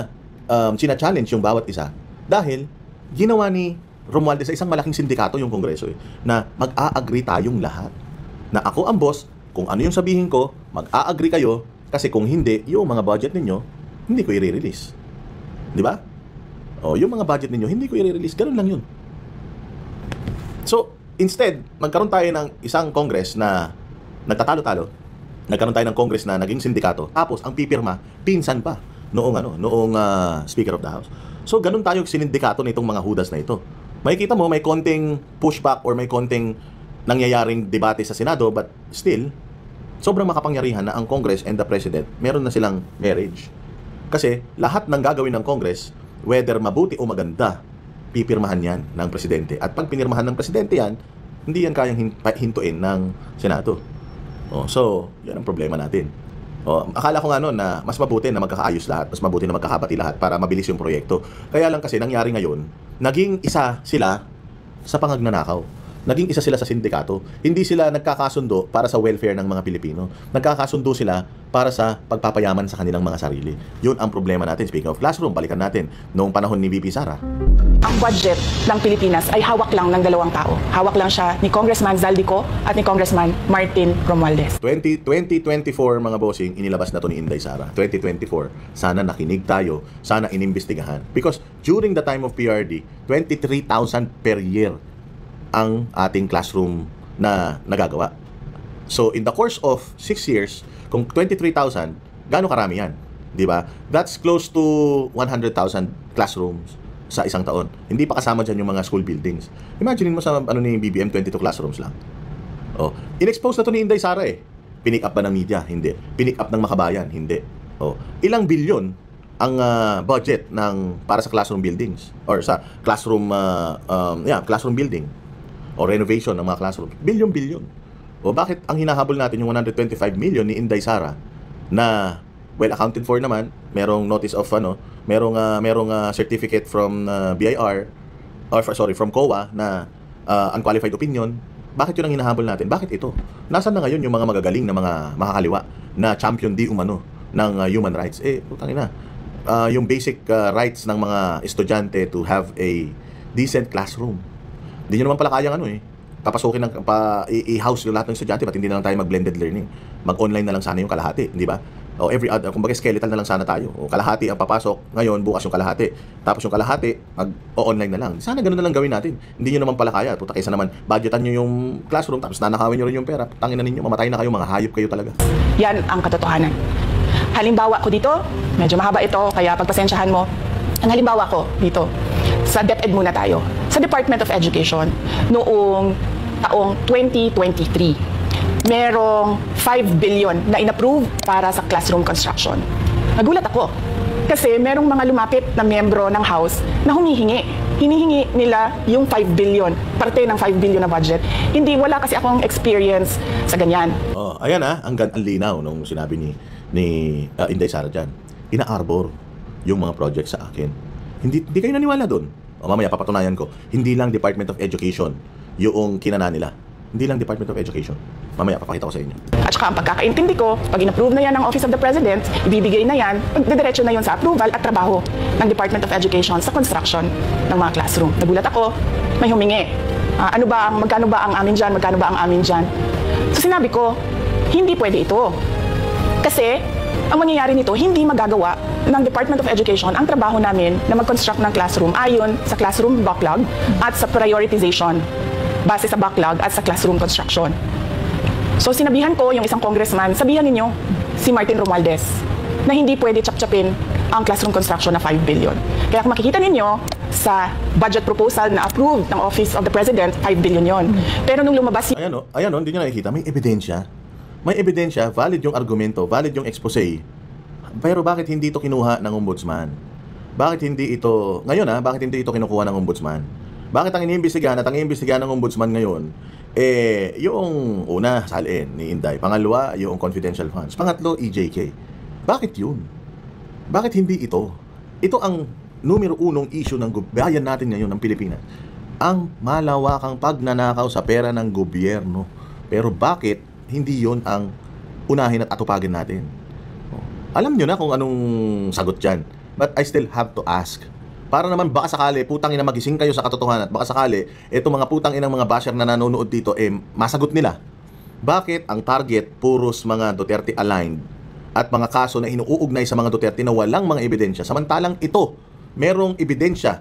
china-challenge yung bawat isa. Dahil, ginawa ni Romualdez sa isang malaking sindikato yung Kongreso na mag-a-agree tayong lahat. Na ako ang boss, kung ano yung sabihin ko, mag-a-agree kayo, kasi kung hindi, yung mga budget ninyo, hindi ko i-release. Di ba? Yung mga budget ninyo, hindi ko i-release. Ganun lang yun. So, instead, magkaroon tayo ng isang Congress na nagtatalo-talo, nagkaroon tayo ng Congress na naging sindikato, tapos ang pipirma, pinsan pa noong Speaker of the House. So, ganun tayo sinindikato na itong mga hudas na ito. Makikita mo, may konting pushback or may konting nangyayaring debate sa Senado, but still, sobrang makapangyarihan na ang Congress and the President, meron na silang marriage. Kasi lahat ng gagawin ng Congress, whether mabuti o maganda, pipirmahan yan ng Presidente. At pag pinirmahan ng Presidente yan, hindi yan kayang hintuin ng Senado. So, yan ang problema natin. Akala ko nga noon na mas mabuti na magkakaayos lahat, mas mabuti na magkakapati lahat para mabilis yung proyekto. Kaya lang kasi nangyari ngayon, naging isa sila sa pangagnanakaw. naging isa sila sa sindikato. Hindi sila nagkakasundo para sa welfare ng mga Pilipino. Nagkakasundo sila para sa pagpapayaman sa kanilang mga sarili. Yun ang problema natin. Speaking of classroom, balikan natin. Noong panahon ni VP Sara, Ang budget ng Pilipinas ay hawak lang ng dalawang tao. Hawak lang siya ni Congressman Zaldico at ni Congressman Martin Romualdez. 2024 mga bossing, inilabas na to ni Inday Sara. 2024, sana nakinig tayo, sana inimbestigahan. Because during the time of PRD, 23,000 per year ang ating classroom na nagagawa. So in the course of 6 years, kung 23,000, gaano karami yan? Di ba? That's close to 100,000 classrooms sa isang taon. Hindi pa kasama dyan yung mga school buildings. Imagine mo sa ano ni BBM, 22 classrooms lang. Oh, in-expose na to ni Inday Sara eh. Pinick up ba ng media? Hindi. Pinick up ng makabayan? Hindi. Oh, ilang bilyon ang budget ng para sa classroom buildings or sa classroom classroom building o renovation ng mga classroom? Bilyon-bilyon. O bakit ang hinahabol natin yung 125 million ni Inday Sara na well accounted for naman, merong notice of merong certificate from BIR or from COA na unqualified opinion. Bakit yun ang hinahabol natin? Bakit ito? Nasaan na ngayon yung mga magagaling na mga makakaliwa na champion di umano ng human rights? Putang ina. Yung basic rights ng mga estudyante to have a decent classroom. Hindi nyo naman pala kayang papasukin i-house yung lahat ng estudyante, ba't hindi na lang tayo mag-blended learning? Mag-online na lang sana yung kalahati, di ba? O every other, kumbaga skeletal na lang sana tayo. O kalahati ang papasok, ngayon bukas yung kalahati. Tapos yung kalahati, mag-online na lang. Sana ganoon na lang gawin natin. Hindi nyo naman pala kaya. Puta, kaysa naman, budgetan nyo yung classroom, tapos nanakawin nyo rin yung pera. Tangin na ninyo, mamatay na kayo, mga hayop kayo talaga. Yan ang katotohanan. Halimbawa ko dito, medyo mahaba ito, kaya pagpasensyahan mo. Ang halimbawa ko dito, sa DepEd muna tayo. Sa Department of Education, noong taong 2023, merong 5 billion na inapprove para sa classroom construction. Nagulat ako. Kasi merong mga lumapit na miyembro ng House na humihingi. Hinihingi nila yung 5 billion, parte ng 5 billion na budget. Hindi, wala kasi akong experience sa ganyan. Oh, ayan ang linaw nung sinabi ni Inday Sara dyan. Ina-arbor yung mga project sa akin. Hindi kayo naniwala doon. O mamaya papatunayan ko, hindi lang Department of Education yung kinana nila. Hindi lang Department of Education. Mamaya papakita ko sa inyo. At saka ang pagkakaintindi ko, pag in-approve na yan ng Office of the President, ibibigay na yan, diretso na yun sa approval at trabaho ng Department of Education sa construction ng mga classroom. Nagulat ako, may humingi. Magkano ba ang amin dyan? Magkano ba ang amin dyan? So sinabi ko, hindi pwede ito. Kasi, ang mangyayari nito, hindi magagawa ng Department of Education ang trabaho namin na mag-construct ng classroom ayon sa classroom backlog at sa prioritization base sa backlog at sa classroom construction. So sinabihan ko yung isang congressman, sabihan ninyo si Martin Romualdez na hindi pwede chap-chapin ang classroom construction na 5 billion. Kaya kung makikita ninyo sa budget proposal na approved ng Office of the President, 5 billion yon. Pero nung lumabas Ayan o, hindi nyo nakikita, may ebidensya. May ebidensya, valid yung argumento, valid yung expose. Pero bakit hindi ito kinuha ng ombudsman? Bakit hindi ito, bakit hindi ito kinukuha ng ombudsman? Bakit ang iniimbestigahan at ang iniimbestigahan ng ombudsman ngayon, yung una, salin ni Inday. Pangalawa, yung confidential funds. Pangatlo, EJK. Bakit yun? Bakit hindi ito? Ito ang numero unong issue ng bayan natin ngayon ng Pilipinas. Ang malawakang pagnanakaw sa pera ng gobyerno. Pero bakit hindi yun ang unahin at atupagin natin? Alam nyo na kung anong sagot dyan. But I still have to ask. Para naman baka sakali, putang ina magising kayo sa katotohanan at baka sakali, itong mga putang inang mga basher na nanonood dito, masagot nila. Bakit ang target puros mga Duterte aligned at mga kaso na inuugnay sa mga Duterte na walang mga ebidensya? Samantalang ito, merong ebidensya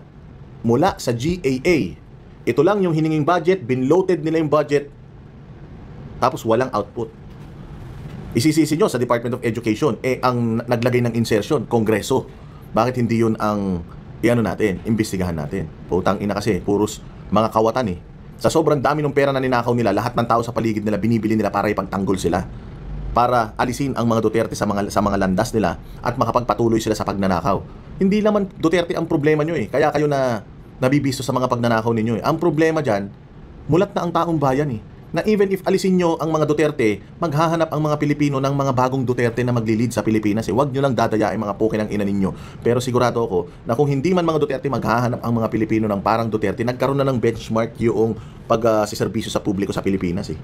mula sa GAA. Ito lang yung hininging budget, binloated nila yung budget, tapos walang output. Isisisi nyo sa Department of Education, ang naglagay ng insertion, Kongreso. Bakit hindi yun ang natin, imbestigahan natin? Putang ina kasi, puros mga kawatan Sa sobrang dami ng pera na ninakaw nila, lahat ng tao sa paligid nila, binibili nila para ipagtanggol sila. Para alisin ang mga Duterte sa mga landas nila at makapagpatuloy sila sa pagnanakaw. Hindi naman Duterte ang problema nyo Kaya kayo na nabibisto sa mga pagnanakaw ninyo Ang problema dyan, mulat na ang taong bayan na even if alisin nyo ang mga Duterte, maghahanap ang mga Pilipino ng mga bagong Duterte na magli-lead sa Pilipinas. Huwag nyo lang dadayain mga pukin ng ina ninyo. Pero sigurado ako na kung hindi man mga Duterte, maghahanap ang mga Pilipino ng parang Duterte. Nagkaroon na ng benchmark yung pag-siserbisyo sa publiko sa Pilipinas eh.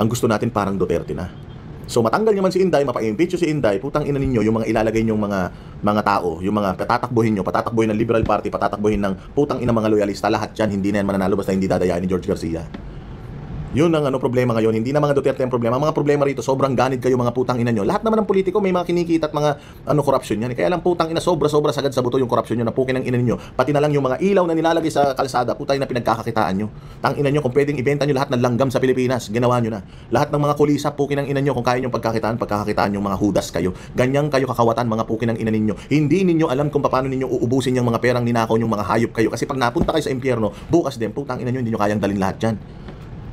Ang gusto natin parang Duterte na. So matanggal nyo man si Inday, mapa-impeach si Inday, putang ina ninyo, yung mga ilalagay nyong mga tao, yung mga patatakbuhin ng Liberal Party, patatakbuhin ng putang ina mga loyalista, lahat yan, hindi na yan mananalo basta hindi dadayain ni George Garcia. Yun ang problema ngayon. Hindi na mga Duterte ang problema. Ang mga problema rito, sobrang ganid kayo mga putang ina nyo. Lahat naman ng politiko may mga kinikita at mga korupsyon yan. Kaya lang putang ina, sobra sagad sa buto yung korupsyon nyo na pukin ng ina nyo. Pati na lang yung mga ilaw na nilalagay sa kalsada, putang ina pinagkakakitaan nyo. Tang ina nyo, kung pwedeng ibenta nyo lahat ng langgam sa Pilipinas, ginawa nyo na. Lahat ng mga kulisa, pukin ng ina nyo. Kung kaya nyo pagkakakitaan yung mga hudas kayo. Ganyan kayo kakawatan mga pukin ng ina ninyo. Hindi ninyo alam kung paano ninyo uubusin yung mga perang ninakaw yung mga hayop kayo. Kasi pag napunta kayo sa impyerno, bukas din, putang ina nyo, hindi nyo kayang dalhin lahat dyan.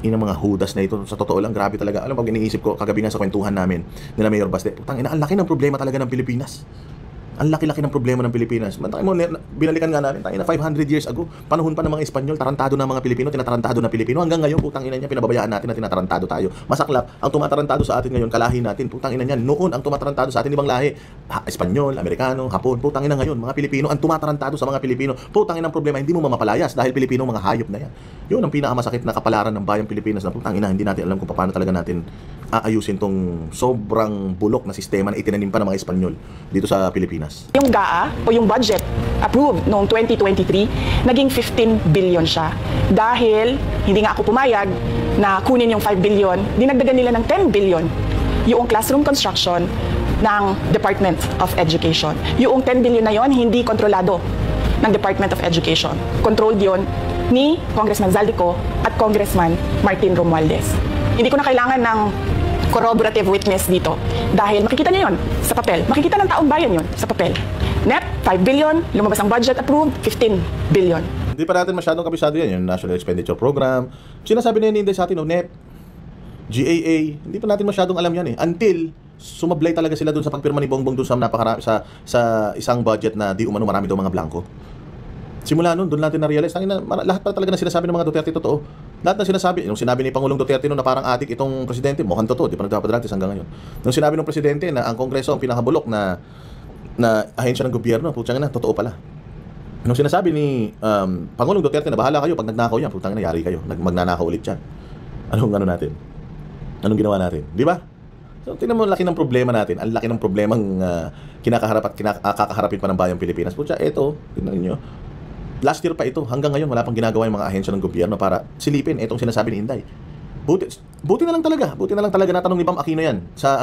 Ina mga hudas na ito, sa totoo lang, grabe talaga. Alam, pag iniisip ko, kagabi nga sa kwentuhan namin nila Mayor Baste, putang ina, ang laki ng problema talaga ng Pilipinas. Ang laki-laki ng problema ng Pilipinas. Mantay mo, binalikan nga natin, tangina 500 years ago, panahon pa ng mga Espanyol, tarantado ng mga Pilipino, tinatarantado ng Pilipino. Hanggang ngayon, putang ina niya, pinababayaan natin na tinatarantado tayo. Masaklap, ang tumatarantado sa atin ngayon, kalahi natin, putang ina niyan. Noon, ang tumatarantado sa atin, ibang lahi, Espanyol, Amerikano, Hapon, putang ina ngayon, mga Pilipino, ang tumatarantado sa mga Pilipino. Putang ina ang problema, hindi mo mamapalayas dahil Pilipino mga hayop na yan. Yun ang pinakamasakit na kapalaran ng bayang Pilipinas na putang ina, hindi natin alam kung paano talaga natin aayusin tong sobrang bulok na sistema na itinanim pa ng mga Espanyol dito sa Pilipinas. Yung GAA o yung budget approved noong 2023, naging 15 billion siya. Dahil hindi nga ako pumayag na kunin yung 5 billion, dinagdagan nila ng 10 billion yung classroom construction ng Department of Education. Yung 10 billion na yon hindi kontrolado ng Department of Education. Controlled yon ni Congressman Zaldico at Congressman Martin Romualdez. Hindi ko na kailangan ng corroborative witness dito dahil makikita niyo yon sa papel. Makikita ng taong bayan yon sa papel. Net, 5 billion, lumabas ang budget approved, 15 billion. Hindi pa natin masyadong kabisado yan, yung National Expenditure Program. Sinasabi na yun sa atin, NEP, GAA, hindi pa natin masyadong alam yan eh. Until sumablay talaga sila dun sa pagpirma ni Bongbong dun sa isang budget na di umano marami daw mga blanco. Simula nun, doon natin na-realize, lahat pa talaga na sinasabi ng mga Duterte totoo. Lahat na sinasabi, yung sinabi ni Pangulong Duterte noon na parang atik itong presidente, mukhang totoo, di pa nagpapadrantis hanggang ngayon. Nung sinabi ng presidente na ang Kongreso ang pinakabulok na ahensya ng gobyerno, putang ina, totoo pala. Nung sinasabi ni Pangulong Duterte na bahala kayo, pag nagnakaw yan, putang ina, yari kayo, magnanakaw ulit yan. Anong natin? Anong ginawa natin? Di ba? So, tingnan mo, ang laki ng problema natin. Ang laki ng problemang kinakaharap at kakaharapin pa ng bayang Pilipinas. Putya, eto, tingnan niyo. Last year pa ito, hanggang ngayon wala pang ginagawa yung mga ahensya ng gobyerno para silipin itong sinasabi ni Inday. Buti na lang talaga natanong ni Bam Aquino yan sa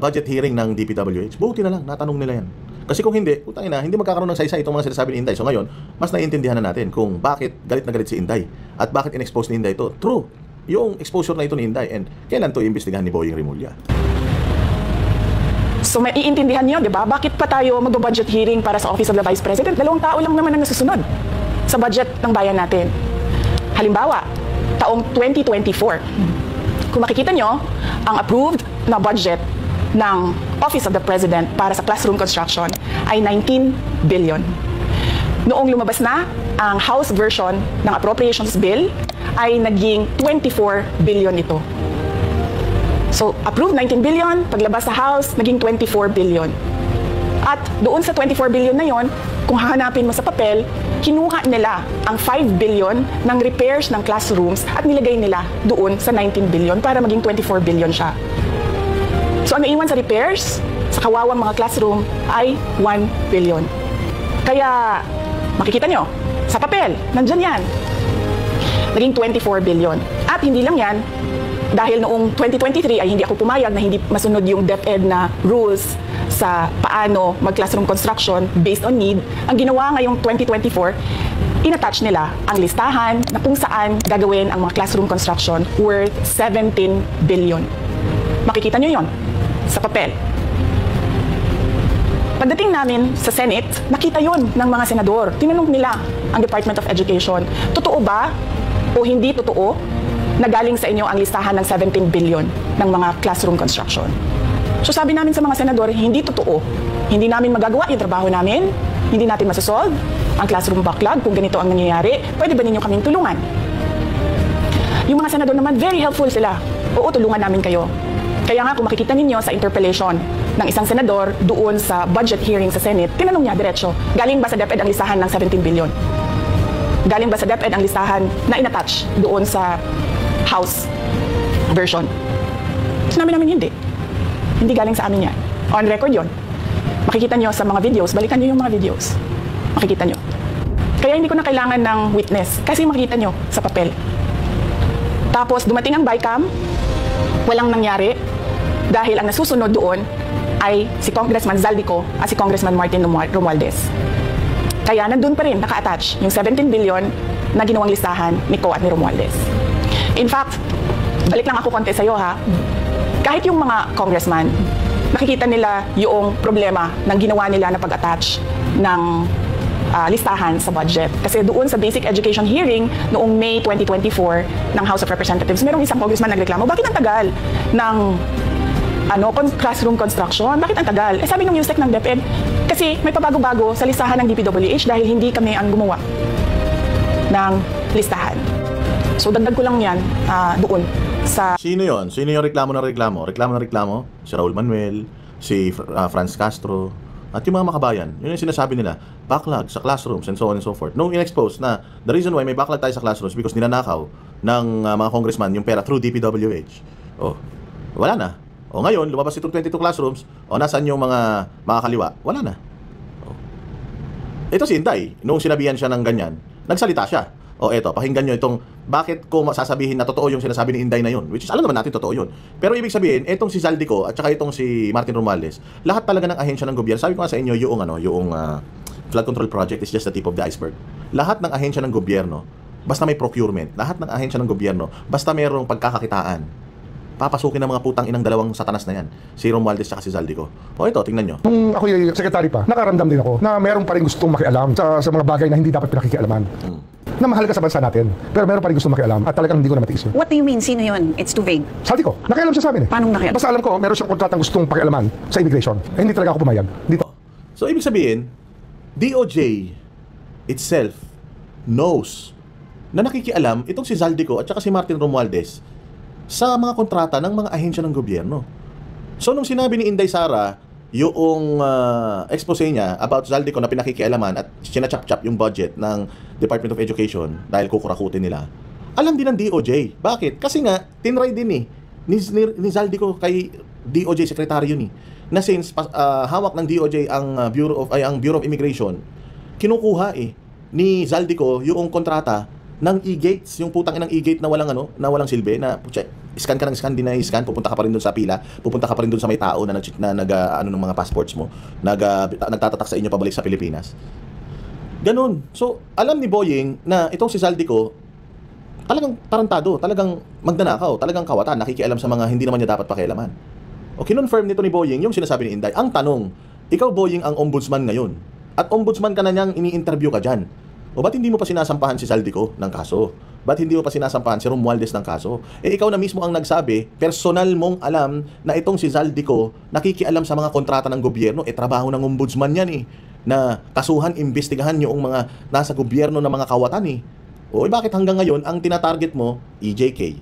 budget hearing ng DPWH. Buti na lang natanong nila yan. Kasi kung hindi, putang ina, hindi magkakaroon ng saysay itong mga sinasabi ni Inday. So ngayon, mas naiintindihan na natin kung bakit galit na galit si Inday at bakit in-expose ni Inday ito. True, yung exposure na ito ni Inday, and kailan to iimbestigahan ni Boying Rimulya. So maiintindihan niyo, di ba? Bakit pa tayo mag-budget hearing para sa Office of the Vice President? 2 tao lang naman ang nasusunod sa budget ng bayan natin. Halimbawa, taong 2024, kung makikita nyo, ang approved na budget ng Office of the President para sa classroom construction ay 19 billion. Noong lumabas na ang House version ng Appropriations Bill, ay naging 24 billion ito. So, approved 19 billion, paglabas sa House, naging 24 billion. At doon sa 24 billion na yon, kung hahanapin mo sa papel, kinuha nila ang 5 billion ng repairs ng classrooms at nilagay nila doon sa 19 billion para maging 24 billion siya. So, ang naiwan sa repairs, sa kawawang mga classroom, ay 1 billion. Kaya, makikita nyo, sa papel, nandyan yan. Naging 24 billion. At hindi lang yan, dahil noong 2023 ay hindi ako pumayag na hindi masunod yung DepEd na rules sa paano mag-classroom construction based on need. Ang ginawa ngayong 2024, inattach nila ang listahan na kung saan gagawin ang mga classroom construction worth 17 billion. Makikita nyo yon sa papel. Pagdating namin sa Senate, nakita yon ng mga senador. Tinanong nila ang Department of Education, totoo ba o hindi totoo na galing sa inyo ang listahan ng 17 billion ng mga classroom construction? So sabi namin sa mga senador, hindi totoo. Hindi namin magagawa yung trabaho namin, hindi natin masasolve ang classroom backlog kung ganito ang nangyayari. Pwede ba ninyo kaming tulungan? Yung mga senador naman, very helpful sila. Oo, tulungan namin kayo. Kaya nga, kung makikita ninyo sa interpellation ng isang senador doon sa budget hearing sa Senate, tinanong niya diretso, galing ba sa DepEd ang listahan ng 17 billion? Galing ba sa DepEd ang listahan na inattach doon sa House version? Sinabi namin hindi. Hindi galing sa amin yan. On record yon. Makikita nyo sa mga videos, balikan nyo yung mga videos. Makikita nyo. Kaya hindi ko na kailangan ng witness kasi makikita nyo sa papel. Tapos dumating ang BICAM, walang nangyari dahil ang nasusunod doon ay si Congressman Zaldico at si Congressman Martin Romualdez. Kaya nandun pa rin naka-attach yung 17 billion na ginawang listahan ni Co at ni Romualdez. In fact, balik lang ako konti sa'yo ha, kahit yung mga congressman, nakikita nila yung problema ng ginawa nila na pag-attach ng listahan sa budget. Kasi doon sa basic education hearing noong May 2024 ng House of Representatives, merong isang congressman nagreklamo, bakit ang tagal ng classroom construction? Bakit ang tagal? Eh sabi ng USEC ng DepEd, kasi may pabago-bago sa listahan ng DPWH dahil hindi kami ang gumawa ng listahan. So dagdag ko lang yan doon sa... Sino yon? Sino yung reklamo ng reklamo? Reklamo ng reklamo? Si Raul Manuel, si Franz Castro, at yung mga makabayan. Yun yung sinasabi nila, backlog sa classrooms and so on and so forth. Nung in-expose na the reason why may backlog tayo sa classrooms because ninanakaw ng mga congressman yung pera through DPWH. Oh, wala na. O ngayon, lumabas itong 22 classrooms, o nasaan yung mga kaliwa? Wala na. O. Ito si Inday, nung sinabihan siya ng ganyan, nagsalita siya. O eto, pakinggan nyo itong, bakit ko sasabihin na totoo yung sinasabi ni Inday na yun? Which is, alam naman natin totoo yun. Pero ibig sabihin, itong si Zaldico at saka itong si Martin Romualdez, lahat talaga ng ahensya ng gobyerno, sabi ko nga sa inyo, yung flood control project is just the tip of the iceberg. Lahat ng ahensya ng gobyerno, basta may procurement, lahat ng ahensya ng gobyerno, basta mayroong pagkakakitaan, papasukin ng mga putang inang dalawang satanas na yan. Si Romualdez at si Zaldico. O ito, tingnan nyo. Nung ako yung secretary pa, nakaramdam din ako na meron pa rin gustong makialam sa mga bagay na hindi dapat pinakikialaman. Na mahalaga sa bansa natin, pero meron pa rin gustong makialam at talagang hindi ko na matiis yun. What do you mean? Sino yun? It's too vague. Zaldico, nakialam siya sa amin eh. Paano nakialam? Basta alam ko, meron siyang kontratang gustong pakialaman sa immigration. Eh, hindi talaga ako pumayag. Dito. So, ibig sabihin, DOJ itself knows na nakikialam itong si Zaldico at saka si Martin Romualdez sa mga kontrata ng mga ahensya ng gobyerno. So, nung sinabi ni Inday Sara yung expose niya about Zaldico na pinakikialaman at sinachap-chap yung budget ng Department of Education dahil kukurakutin nila, alam din ng DOJ. Bakit? Kasi nga, tinry din ni Zaldico kay DOJ Secretary yun na since hawak ng DOJ ang Bureau of Immigration, kinukuha ni Zaldico yung kontrata ng e-gates, yung putang inang e-gate na walang silbi, na scan ka ng scan, din na i-scan, pupunta ka pa rin doon sa pila, pupunta ka pa rin doon sa may tao na ng mga passports mo, nagtatatak sa inyo pabalik sa Pilipinas. Ganun. So, alam ni Boying na itong si Zaldico talagang tarantado, talagang magdanakaw, talagang kawatan, nakikialam sa mga hindi naman niya dapat pakialaman. O kinonfirm nito ni Boying yung sinasabi ni Inday. Ang tanong, ikaw Boying ang ombudsman ngayon, at ombudsman ka na niyang ini-interview ka dyan. O ba't hindi mo pa sinasampahan si Zaldico ng kaso? Ba't hindi mo pa sinasampahan si Romualdez ng kaso? Eh ikaw na mismo ang nagsabi, personal mong alam na itong si Zaldico nakikialam sa mga kontrata ng gobyerno. Eh trabaho ng ombudsman yan na kasuhan, imbestigahan yung mga nasa gobyerno na mga kawatan O bakit hanggang ngayon ang tinatarget mo, EJK,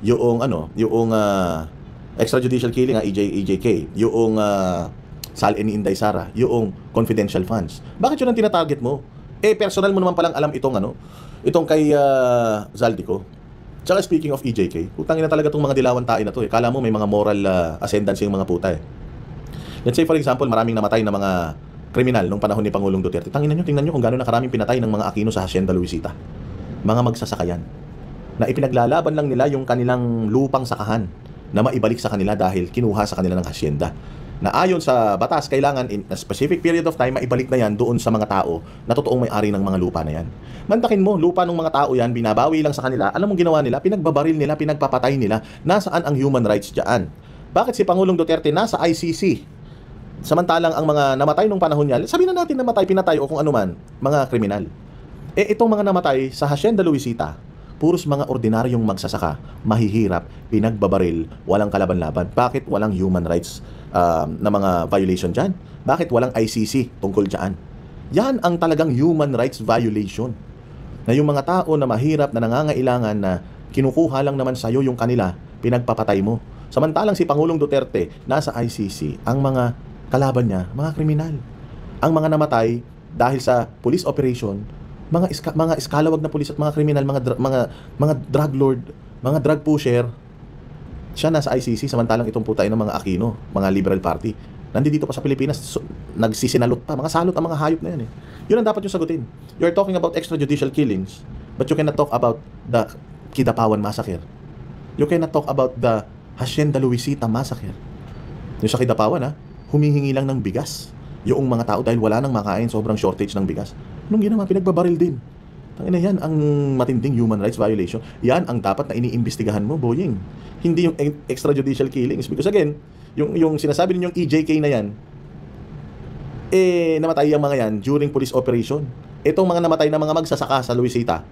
yung extrajudicial killing, EJK, yung Sal ni Inday Sara, yung confidential funds. Bakit yun ang tinatarget mo? Eh, personal mo naman palang alam itong kay Zaldico. Tsaka speaking of EJK, putangin na talaga itong mga dilawan tayo na to Kala mo may mga moral ascendancy yung mga puta Let's say for example, maraming namatay na mga kriminal nung panahon ni Pangulong Duterte. Tingnan nyo kung gano'n na karaming pinatay ng mga Aquino sa Hacienda Luisita. Mga magsasakayan. Na ipinaglalaban lang nila yung kanilang lupang sakahan na maibalik sa kanila dahil kinuha sa kanila ng hacienda. Na ayon sa batas, kailangan in a specific period of time, maibalik na yan doon sa mga tao na totoong may-ari ng mga lupa na yan. Mantakin mo, lupa ng mga tao yan, binabawi lang sa kanila. Alam mong ginawa nila? Pinagbabaril nila, pinagpapatay nila. Nasaan ang human rights dyan? Bakit si Pangulong Duterte nasa ICC? Samantalang ang mga namatay nung panahon niya, sabihin na natin namatay, pinatay o kung anuman, mga kriminal. Eh itong mga namatay sa Hacienda Luisita, puros mga ordinaryong magsasaka, mahihirap, pinagbabaril, walang kalaban-laban. Bakit walang human rights na mga violation dyan? Bakit walang ICC tungkol dyan? Yan ang talagang human rights violation. Na yung mga tao na mahirap, na nangangailangan na kinukuha lang naman sa'yo yung kanila, pinagpapatay mo. Samantalang si Pangulong Duterte, nasa ICC, ang mga kalaban niya, mga kriminal. Ang mga namatay dahil sa police operation, mga iskalawag na pulis at mga kriminal, mga drug lord, mga drug pusher. Siya nasa ICC, samantalang itong putay ng mga Aquino, mga Liberal Party. Nandito pa sa Pilipinas, nagsisinalot pa. Mga salot ang mga hayop na yan eh. Yun ang dapat yung sagutin. You're talking about extrajudicial killings, but you cannot talk about the Kidapawan massacre. You cannot talk about the Hacienda Luisita massacre. Yung sa Kidapawan humihingi lang ng bigas yung mga tao dahil wala nang makain, sobrang shortage ng bigas. Anong ginawa? Pinagbabaril din. Tangina, yan ang matinding human rights violation. Yan ang dapat na iniimbestigahan mo, Boying. Hindi yung extrajudicial killings. Because again, yung sinasabi ninyong EJK na yan, namatay yung mga yan during police operation. Itong mga namatay na mga magsasaka sa Luisita,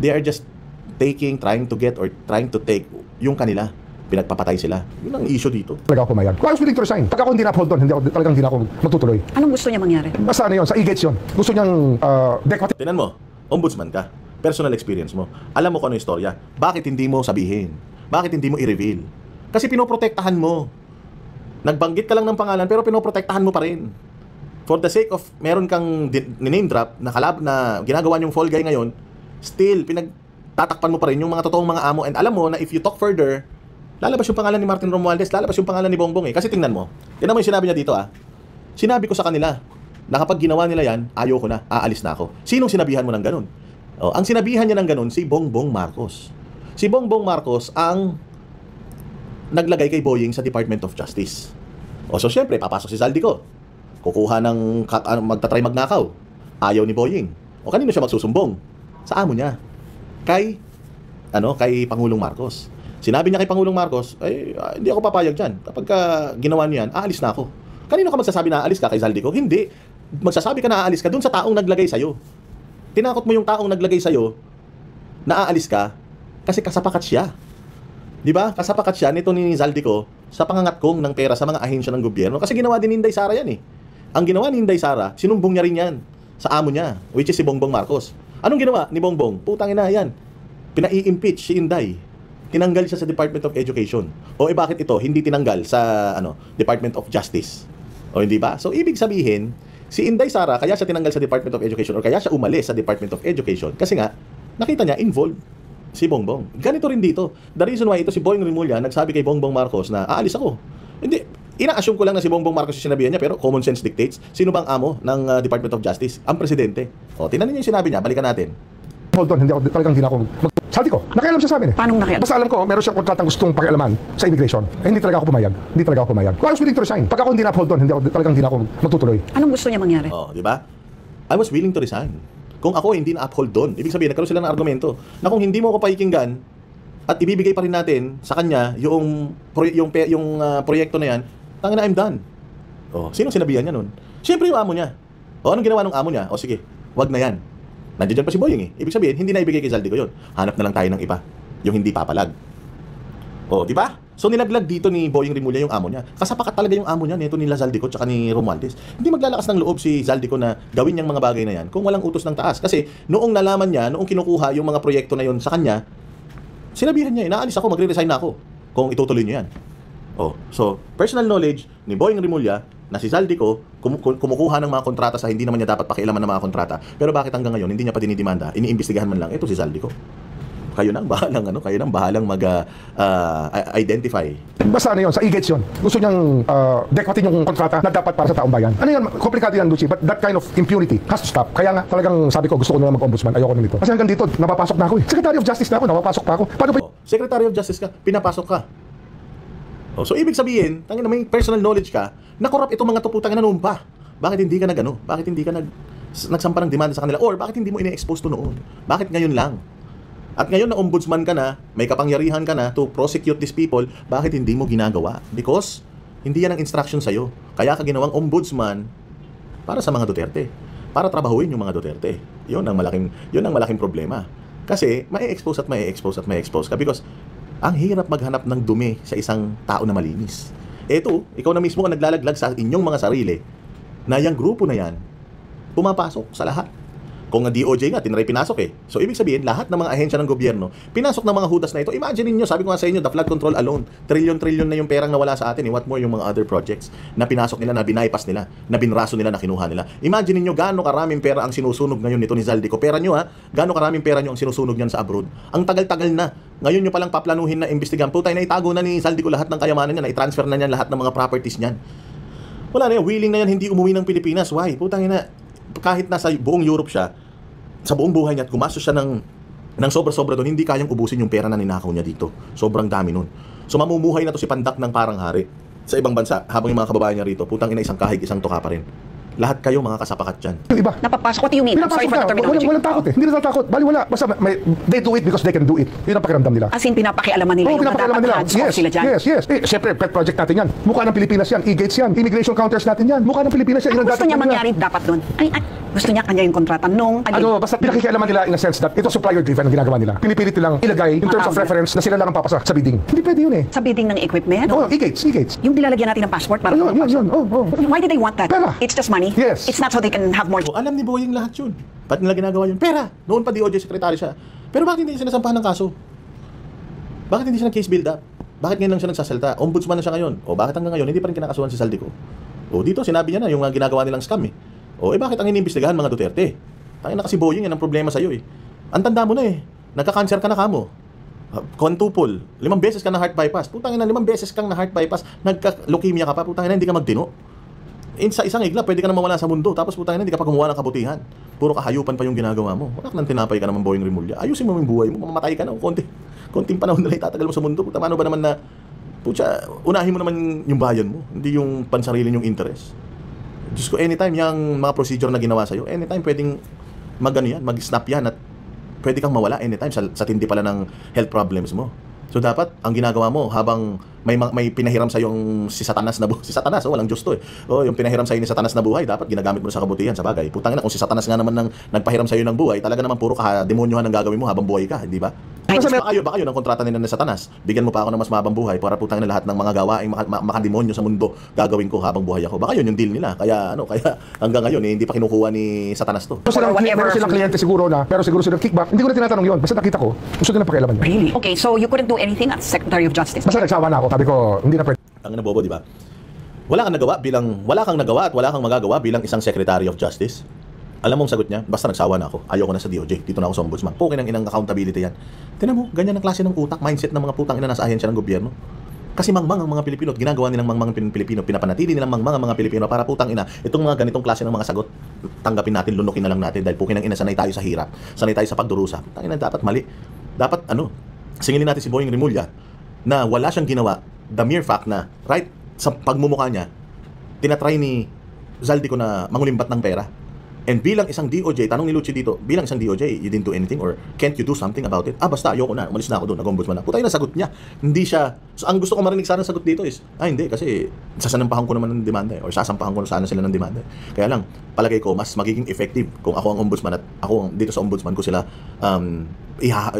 they are just trying to get or trying to take yung kanila. Pinagpapatay sila. Yun ang issue dito. Talaga ako pumayag. Kung I was willing to resign, pag ako hindi na-uphold doon, talagang hindi na ako magtutuloy. Anong gusto niya mangyari? Basta ano yun, sa e-gates yun. Gusto niyang dekwatin. Tinan mo, ombudsman ka. Personal experience mo. Alam mo kung ano yung istorya. Bakit hindi mo sabihin? Bakit hindi mo i-reveal? Kasi pinoprotektahan mo. Nagbanggit ka lang ng pangalan pero pinoprotektahan mo pa rin. For the sake of meron kang name drop na na ginagawa niyong fall guy ngayon, still pinagtatakpan mo pa rin yung mga totoong mga amo. And alam mo na if you talk further, lalabas yung pangalan ni Martin Romualdez, lalabas yung pangalan ni Bongbong Kasi tingnan mo yung sinabi niya dito Sinabi ko sa kanila na kapag ginawa nila yan, ayoko na, aalis na ako. Sinong sinabihan mo ng ganun? Ang sinabihan niya ng ganun, si Bongbong Marcos. Si Bongbong Marcos ang naglagay kay Boying sa Department of Justice. So syempre, papasok si Zaldico. Kukuha ng magtatry magnakaw. Ayaw ni Boying. Kanino siya magsusumbong? Sa amo niya. Kay Pangulong Marcos. Sinabi niya kay Pangulong Marcos, hindi ako papayag dyan. Kapag ginawa niyo yan, aalis na ako. Kanino ka magsasabi na aalis ka kay Zaldico? Hindi. Magsasabi ka na aalis ka dun sa taong naglagay sa'yo. Tinakot mo yung taong naglagay sa'yo na aalis ka kasi kasapakat siya. Di ba? Kasapakat siya nito ni Zaldico sa pangangatkong ng pera sa mga ahensya ng gobyerno. Kasi ginawa din ni Inday Sara yan Ang ginawa ni Inday Sara, sinumbong niya rin yan sa amo niya, which is si Bongbong Marcos. Anong ginawa ni Bongbong? Putang ina yan. Pinai-impeach si Inday. Tinanggal siya sa Department of Education. Bakit ito hindi tinanggal sa Department of Justice? Hindi ba? So ibig sabihin, si Inday Sara kaya siya tinanggal sa Department of Education or kaya siya umalis sa Department of Education kasi nga nakita niya involved si Bongbong. Ganito rin dito. The reason why ito si Boying Rimulya nagsabi kay Bongbong Marcos na aalis ako. Hindi, ina-assume ko lang na si Bongbong Marcos yung sinabihan niya pero common sense dictates. Sino bang amo ng Department of Justice? Ang presidente. Tingnan niyo yung sinabi niya. Balikan natin. Hold on, talagang hindi na ako sabi ko, nakialam siya sa amin Paano nakialam? Basta alam ko, meron siyang kontratang gustong pakialaman sa immigration. Hindi talaga ako pumayag. Kung I was willing to resign, pag ako hindi na-uphold doon, talagang hindi na ako magtutuloy. Anong gusto niya mangyari? Di ba? I was willing to resign. Kung ako hindi na-uphold doon, ibig sabihin, nagkaroon sila ng argumento na kung hindi mo ako pakikinggan at ibibigay pa rin natin sa kanya yung proyekto na yan, tangina, I'm done. Sinong sinabihan niya nun? Siyempre yung amo niya. Anong ginawa ng amo niya? Sige, wag na yan. Nandiyan pa si Boying Ibig sabihin, hindi na ibigay kay Zaldico yun. Hanap na lang tayo ng iba. Yung hindi papalag. Di ba? So nilaglag dito ni Boying Rimulya yung amo niya. Kasapakat talaga yung amo niya nito nila Zaldico tsaka ni Romualdez. Hindi maglalakas ng loob si Zaldico na gawin niyang mga bagay na yan kung walang utos ng taas. Kasi noong nalaman niya, noong kinukuha yung mga proyekto na yun sa kanya, sinabihan niya, naalis ako, magre-resign na ako kung itutuloy niyo yan. So personal knowledge ni Boying Rimulya na si Zaldico kumukuha ng mga kontrata sa hindi naman niya dapat pakialaman ng mga kontrata. Pero bakit hanggang ngayon hindi niya pa dinidemanda? Iniimbestigahan man lang ito si Zaldico. Kayo nang bahalang mag-identify. Basta ano yun, sa e-gates yun. Gusto niyang dekwatin yung kontrata na dapat para sa taong bayan. Ano yun, komplikado yan, Lucy, but that kind of impunity has to stop. Kaya nga, talagang sabi ko, gusto ko na mag-ombudsman, ayoko na nito. Kasi hanggang dito, napapasok na ako Secretary of Justice na ako, napapasok pa ako. Paano ba? Secretary of Justice ka, pinapasok ka. So ibig sabihin, tangina may personal knowledge ka, na corrupt itong mga tuputang na noon pa. Bakit hindi ka Bakit hindi ka nagsampa ng demanda sa kanila? Or bakit hindi mo ine-expose to noon? Bakit ngayon lang? At ngayon na ombudsman ka na, may kapangyarihan ka na to prosecute these people, bakit hindi mo ginagawa? Because hindi yan ang instruction sa'yo. Kaya ka ginawang ombudsman para sa mga Duterte. Para trabahuin yung mga Duterte. Yun ang malaking problema. Kasi mai-expose ka because ang hirap maghanap ng dumi sa isang tao na malinis. Ikaw na mismo ang naglalaglag sa inyong mga sarili na yung grupo na yan pumapasok sa lahat. Kung ang DOJ nga, tinry pinasok eh. So, ibig sabihin, lahat ng mga ahensya ng gobyerno, pinasok ng mga hudas na ito. Imagine niyo, sabi ko nga sa inyo, the flood control alone, trillion-trillion na yung perang nawala sa atin. Eh. What more yung mga other projects na pinasok nila, na binaypas nila, na binraso nila, na kinuha nila. Imagine niyo gaano karaming pera ang sinusunog ngayon nito ni Zaldico. Pera nyo ha, gaano karaming pera nyo ang sinusunog niyan sa abroad. Ang tagal-tagal na. Ngayon nyo palang paplanuhin na imbestigan. Putay na itago na ni Zaldico lahat ng kayamanan niya, na i-transfer na niyan lahat ng mga properties niyan. Wala na yan, willing na yan, hindi umuwi ng Pilipinas. Why? Putang ina, kahit nasa buong Europe siya, sa buong buhay niya at gumastos siya ng sobra-sobra doon, hindi kayang ubusin yung pera na ninakaw niya dito. Sobrang dami nun. So mamumuhay na to si Pandak ng parang hari sa ibang bansa habang yung mga kababayan niya rito, putang ina, isang kahig, isang tuka pa rin. Lahat kayo mga kasapakat dyan. Yung iba, Napapasok. What do you mean? I'm sorry pinapasok for the na. terminology. Walang takot eh. Hindi na takot. Bali wala. Basta they do it because they can do it. Yun ang pakiramdam nila. As in, pinapakialaman nila Oo, yung pinapakialaman nila. hands off sila dyan. Yes. Siyempre, pet project natin yan. Mukha ng Pilipinas yan. E-gates yan. Immigration counters natin yan. Mukha ng Pilipinas yan. Ano gusto niya mangyari dapat doon? Ay, gusto niya kanya yung kontrata nung... Basta pinakikialaman nila in a sense that ito supplier driven ang ginagawa nila. Pinipilit nilang ilagay in terms of reference na sila lang ang papasa sa bidding. Hindi pwede yun eh. Sa bidding ng equipment? Oo, e-gates. Yung nilalagyan natin ng passport para... Yun. Why did they want that? Pera. It's just money? Yes. It's not so they can have more... So, alam ni Boying lahat yun. Ba't nila ginagawa yun? Pera! Noon pa DOJ secretary siya. Pero bakit hindi sinasampahan ng kaso? Bakit hindi siya nag-case build up? Bakit ngayon lang siya nagsasalta? Ombudsman na siya ngayon. O bakit hanggang ngayon hindi pa rin kinakasuhan si Zaldico? O dito sinabi niya na yung ginagawa nilang scam eh. O bakit ang iniimbestigahan mga Duterte? Tayo na kasi Boying, yan ang problema sa'yo eh. Ang tanda mo na eh. Nagka-cancer ka na kamo. Quadruple. 5 beses ka na heart bypass. Putang ina, 5 beses kang na heart bypass. Nagka-leukemia ka pa. Putang ina, hindi ka magdino. Sa isang igla, pwede ka na mawala sa mundo. Tapos putang ina, hindi ka pa gumawa ng kabutihan. Puro kahayupan pa yung ginagawa mo. Wala ka nang tinapay ka naman, Boying Rimulya. Ayusin mo yung buhay mo. Mamamatay ka na. Konting panahon na lang itatagal mo sa mundo. Paano ba naman na, putya, unahin mo naman yung bayan mo. Hindi yung pansarili yung interest. Diyos ko, anytime yung mga procedure na ginawa sa'yo, anytime pwedeng mag-snap yan at pwede kang mawala anytime sa tindi pala ng health problems mo. So dapat ang ginagawa mo habang may pinahiram sa yung si Satanas na buhay. Si Satanas, walang Diyos to eh. Yung pinahiram sa iyo ni Satanas na buhay, dapat ginagamit mo sa kabutihan, sa bagay. Putang ina, kung si Satanas nga naman nagpahiram sa iyo ng buhay, talaga naman puro demonyohan ang gagawin mo habang buhay ka, di ba? Kasi baka yun ang kontrata nila ni Satanas. Bigyan mo pa ako ng mas mabang buhay para putang ina lahat ng mga gawaing makademonyo sa mundo gagawin ko habang buhay ako. Baka yun yung deal nila. Kaya hanggang ngayon hindi pa kinukuha ni Satanas to. Meron silang kliyente siguro pero siguro silang kickback. Hindi ko na tinatanong yun. Basta nakita ko, gusto nila pakialaman niya. Really? Okay, so you couldn't do anything as Secretary of Justice? Basta nagsawa na ako. Sabi ko, hindi na pwede. Ang nabobo, di ba? Wala kang nagawa at wala kang magagawa bilang isang Secretary of Justice. Alam mo ang sagot niya? Basta nagsawa na ako. Ayoko na sa DOJ. Dito na ako sa Ombudsman. Pukin ang inang accountability yan. Tinan mo, ganyan ang klase ng utak, mindset ng mga putang ina nasa ahensya ng gobyerno. Kasi mangmang ang mga Pilipino at ginagawa nilang mangmang ang Pilipino, pinapanatili nilang mangmang ang mga Pilipino para putang ina, itong mga ganitong klase ng mga sagot, tanggapin natin, lunukin na lang natin dahil pukin ang ina, sanay tayo sa hirap, sanay tayo sa pagdurusa. Putang ina, dapat mali. Dapat singilin natin si Boying Rimulya na wala siyang ginawa, the mere fact na, right, sa pagmumukha niya, tinatry ni Zaldico na mangulimbat ng pera. And bilang isang DOJ, tanong ni Lucci dito, bilang isang DOJ, you didn't do anything or can't you do something about it? Basta ayoko na, umalis na ako doon, nag-ombudsman na. Puta yun ang sagot niya. Hindi siya, so, ang gusto ko marinig sana sagot dito is, hindi, kasi sasanampahan ko naman ng demanda or sasampahan ko sana sila ng demanda. Kaya lang, palagay ko, mas magiging effective kung ako ang ombudsman at ako dito sa ombudsman ko sila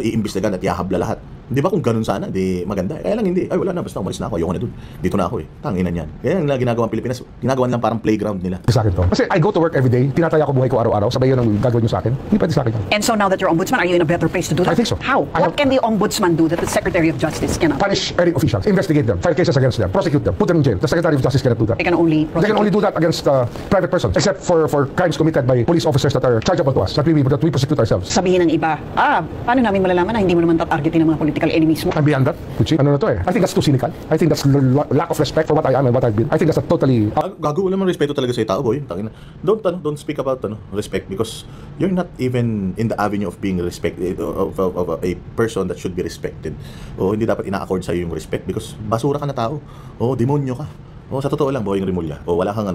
iimbestigan at ihahabla lahat. Di ba kung ganun sana, di maganda. Kaya lang hindi. Ay wala na, basta umalis na ako. Ayoko na dun. Dito na ako eh. Tanginan yan. Kaya yung ginagawa ng Pilipinas, ginagawa lang parang playground nila. Sa akin to. Kasi I go to work every day. Tinataya ko buhay ko araw-araw. Sabay yun ang gagawin nyo sa akin. Hindi pwede sa akin. And so now that you're ombudsman, are you in a better place to do that? I think so. How? What can the ombudsman do that the Secretary of Justice cannot? Punish erring officials. Investigate them. File cases against them. Prosecute them. Put them in jail. The Secretary of Justice cannot do that. They can only do that against private persons. Except for crimes committed by police officers that are chargeable to us. That we prosecute ourselves. Sabihin ng iba, paano namin malalaman na hindi mo naman tatargetin ng mga political enemies mo? And beyond that, Puchi, ano na to eh? I think that's too cynical. I think that's lack of respect for what I am and what I've been. I think that's a totally... Gago, wala mang respeto talaga sa tao, boy. Don't speak about respect because you're not even in the avenue of being respected, of a person that should be respected. O hindi dapat ina-accord sa iyo yung respect because basura ka na tao. O demonyo ka. O sa totoo lang, Boying Rimulya. O wala kang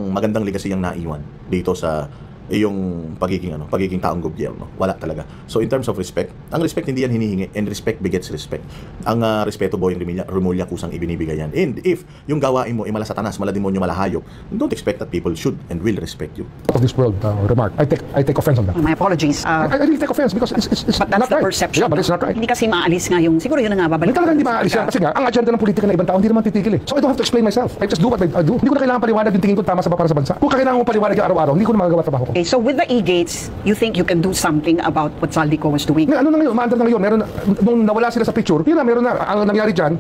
magandang legacy yung naiwan dito sa yung pagiging taong gobyerno. Wala talaga. So in terms of respect, ang respect hindi yan hinihingi, and respect begets respect. Ang respeto, Boying Rimulya, kusang ibinibigay yan. And if yung gawain mo ay mala satanas, mala demonyo, mala hayop, don't expect that people should and will respect you. Of this world remark, I take offense on that. My apologies. I really take offense because it's But that's not the right. perception. Yeah, but it's not right. Hindi kasi maalis nga yung, siguro yun na nga, babalik. Hindi talaga hindi maalis yan. Kasi nga, ang agenda ng politika ng ibang tao hindi naman titigil eh. So I don't have to explain myself. I just do what I do. Hindi ko na kailangan paliwanag yung tingin ko tama sa para sa bansa. Kung kailangan mo paliwanag yung araw-araw, hindi ko na magagawa trabaho ko. Okay, Okay, so with the e-gates, you think you can do something about what Zaldico was doing? Ano na ngayon, umaandar na ngayon, meron na, nung nawala sila sa picture, yun na, meron na, ang nangyari dyan,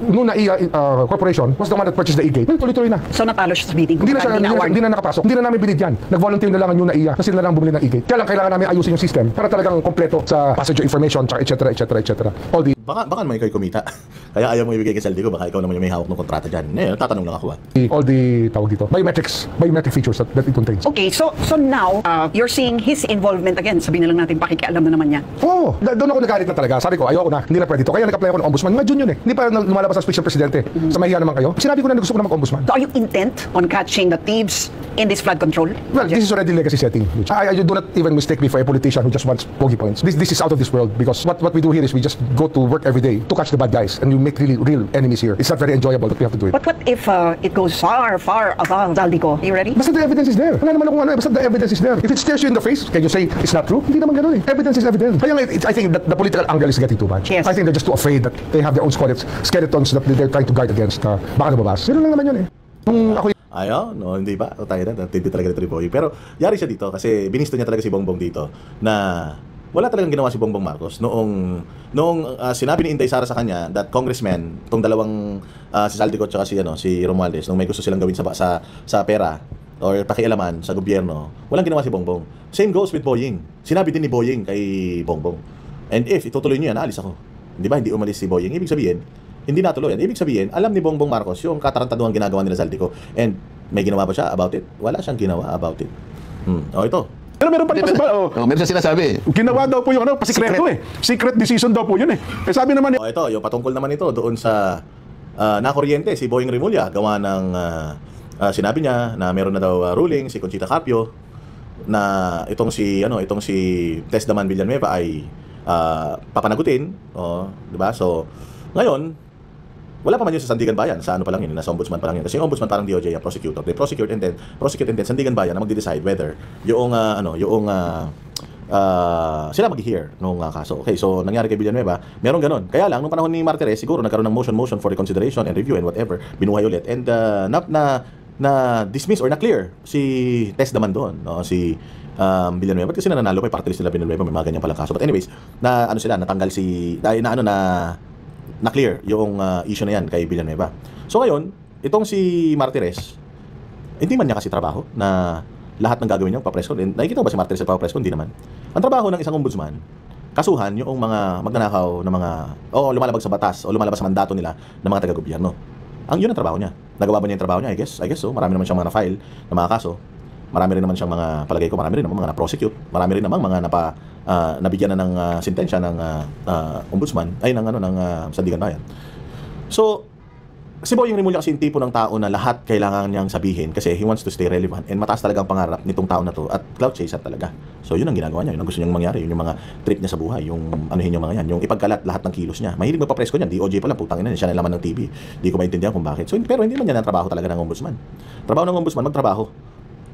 nung NAIA corporation was the one that purchased the e-gate, tuloy-tuloy na. So natalo siya sa bidding. Hindi na siya, hindi na nakapasok. Hindi na namin binigyan. Nag-volunteer na lang ang yung NAIA na sila na lang bumili ng e-gate. Kaya lang kailangan namin ayusin yung system para talagang kompleto sa passenger information, etc. All the Baka naman ikaw kumita. Kaya ayaw mo ibigay kay Zaldico, baka ikaw naman yung may hawak ng kontrata dyan. Tatanong lang ako all the tawag dito, biometric features that it contains. Okay, so now, you're seeing his involvement again. Sabihin na lang natin, pakikialam na naman niya. Oo, doon ako nagalit na talaga. Sabi ko, ayoko na, hindi na pwede ito. Kaya nag-apply ako ng ombudsman. Nga June yun eh. Hindi pa lumalabas ang speech ng presidente. Sa mahiya naman kayo. Sinabi ko na gusto ko na mag-ombudsman. So are you intent on catching the thieves in this flood control? Well, this is already legacy setting. I do not even mistake me for a politician who just wants bogey points. This is out of this world because what we do here is we just go to work every day to catch the bad guys and you make real enemies here. It's not very enjoyable, but we have to do it. But what if it goes far above Zaldico? Are you ready? Basta the evidence is there. Wala naman akong basta the evidence is there. If it stares you in the face, can you say it's not true? Hindi naman ganun eh. Evidence is evidence. Kaya I think that the political angle is getting too much. Yes. I think they're just too afraid that they have their own skeletons that they're trying to guard against. Baka nababas. Ganun lang naman yun eh. Nung ako Ayaw, no, hindi ba? Tayo na, tindi talaga dito ni Boying. Pero yari siya dito kasi binisto niya talaga si Bongbong dito na wala talagang ginawa si Bongbong Marcos noong sinabi ni Inday Sara sa kanya that congressman, tong dalawang si Zaldico at si Romualdez, nung may gusto silang gawin sa pera or pakialaman sa gobyerno, walang ginawa si Bongbong. Same goes with Boying. Sinabi din ni Boying kay Bongbong. And if itutuloy niyo yan, aalis ako. Di ba? Hindi umalis si Boying. Ibig sabihin, hindi natuloy. Ibig sabihin, alam ni Bongbong Marcos yung katarantaduhan ginagawa nila Zaldico. And may ginawa ba siya about it? Wala siyang ginawa about it. Ito. Pero meron pa rin meron siya sinasabi. Ginawa daw po yung pasikreto eh. Secret decision daw po yun eh. Sabi naman ito, yung patungkol naman ito doon sa nakuryente si Boying Rimulya gawa ng sinabi niya na meron na daw ruling si Conchita Carpio na itong si Tess Daman Villanueva ay papanagutin, di ba? So ngayon wala pa man yun sa Sandigan Bayan, sa ano pa lang yun, nasa ombudsman pa lang yun. Kasi yung ombudsman parang DOJ, prosecutor. They prosecute and then Sandigan Bayan na magde-decide whether yung sila mag-hear nung kaso. Okay, so nangyari kay Villanueva, meron ganun. Kaya lang nung panahon ni Martires, siguro nagkaroon ng motion for reconsideration and review and whatever, binuhay ulit and na dismiss or na clear si Tess Daman doon, no? Si Villanueva kasi nanalo pa yung party list nila Villanueva, may mga ganyan palang kaso. But anyways, natanggal na clear yung issue na yan kay Villanueva. So ngayon, itong si Martires, hindi man niya kasi trabaho na lahat ng gagawin niya papresko. Nakikita ba si Martires sa papresko? Hindi naman. Ang trabaho ng isang ombudsman, kasuhan yung mga magnanakaw na mga lumalabag sa batas o lumalabas sa mandato nila ng mga taga-gobyerno. Yun ang trabaho niya. Nagawa ba niya yung trabaho niya? I guess so. Marami naman siyang mga na-file na mga kaso. Marami rin naman siyang palagay ko, marami rin naman mga na-prosecute. Marami rin naman mga nabigyan na ng sentensya ng ombudsman, ng Sandigan Bayan. So, si Boying Rimulya kasi yung tipo ng tao na lahat kailangan niyang sabihin kasi he wants to stay relevant and mataas talaga ang pangarap nitong tao na to at cloud chaser talaga. So, yun ang ginagawa niya. Yun ang gusto niyang mangyari. Yun yung mga trip niya sa buhay. Yung anuhin yung mga yan. Yung ipagkalat lahat ng kilos niya. Mahilig magpapresko niyan. DOJ pala, putang ina. Siya na laman ng TV. Di ko maintindihan kung bakit. So, pero hindi man yan ang trabaho talaga ng ombudsman. Trabaho ng ombudsman, magtrabaho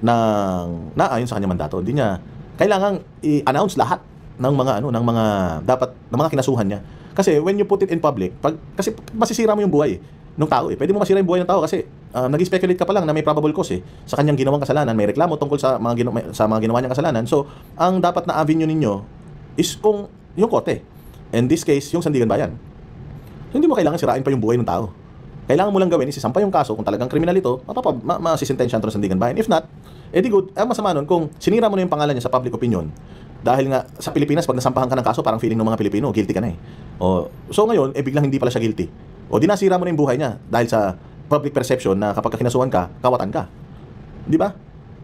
ayon sa kanyang mandato. Hindi niya kailangang i-announce lahat ng mga kinasuhan niya. Kasi when you put it in public, kasi masisira mo yung buhay ng tao eh. Pwede mo masira yung buhay ng tao kasi nag-speculate ka pa lang na may probable cause sa kanyang ginawang kasalanan, may reklamo tungkol sa mga ginawa niyang kasalanan. So, ang dapat na avenue ninyo is kung yung korte. In this case, yung Sandigan Bayan. So, hindi mo kailangan sirain pa yung buhay ng tao. Kailangan mo lang gawin, isisampa yung kaso kung talagang kriminal ito, masisintensya ito ng Sandigan Bayan. If not, edi good, masama nun kung sinira mo na yung pangalan niya sa public opinion. Dahil nga sa Pilipinas, pag nasampahan ka ng kaso, parang feeling ng mga Pilipino, guilty ka na eh. So ngayon, biglang hindi pala siya guilty. Di nasira mo na yung buhay niya dahil sa public perception na kapag kinasuhan ka, kawatan ka. Di ba?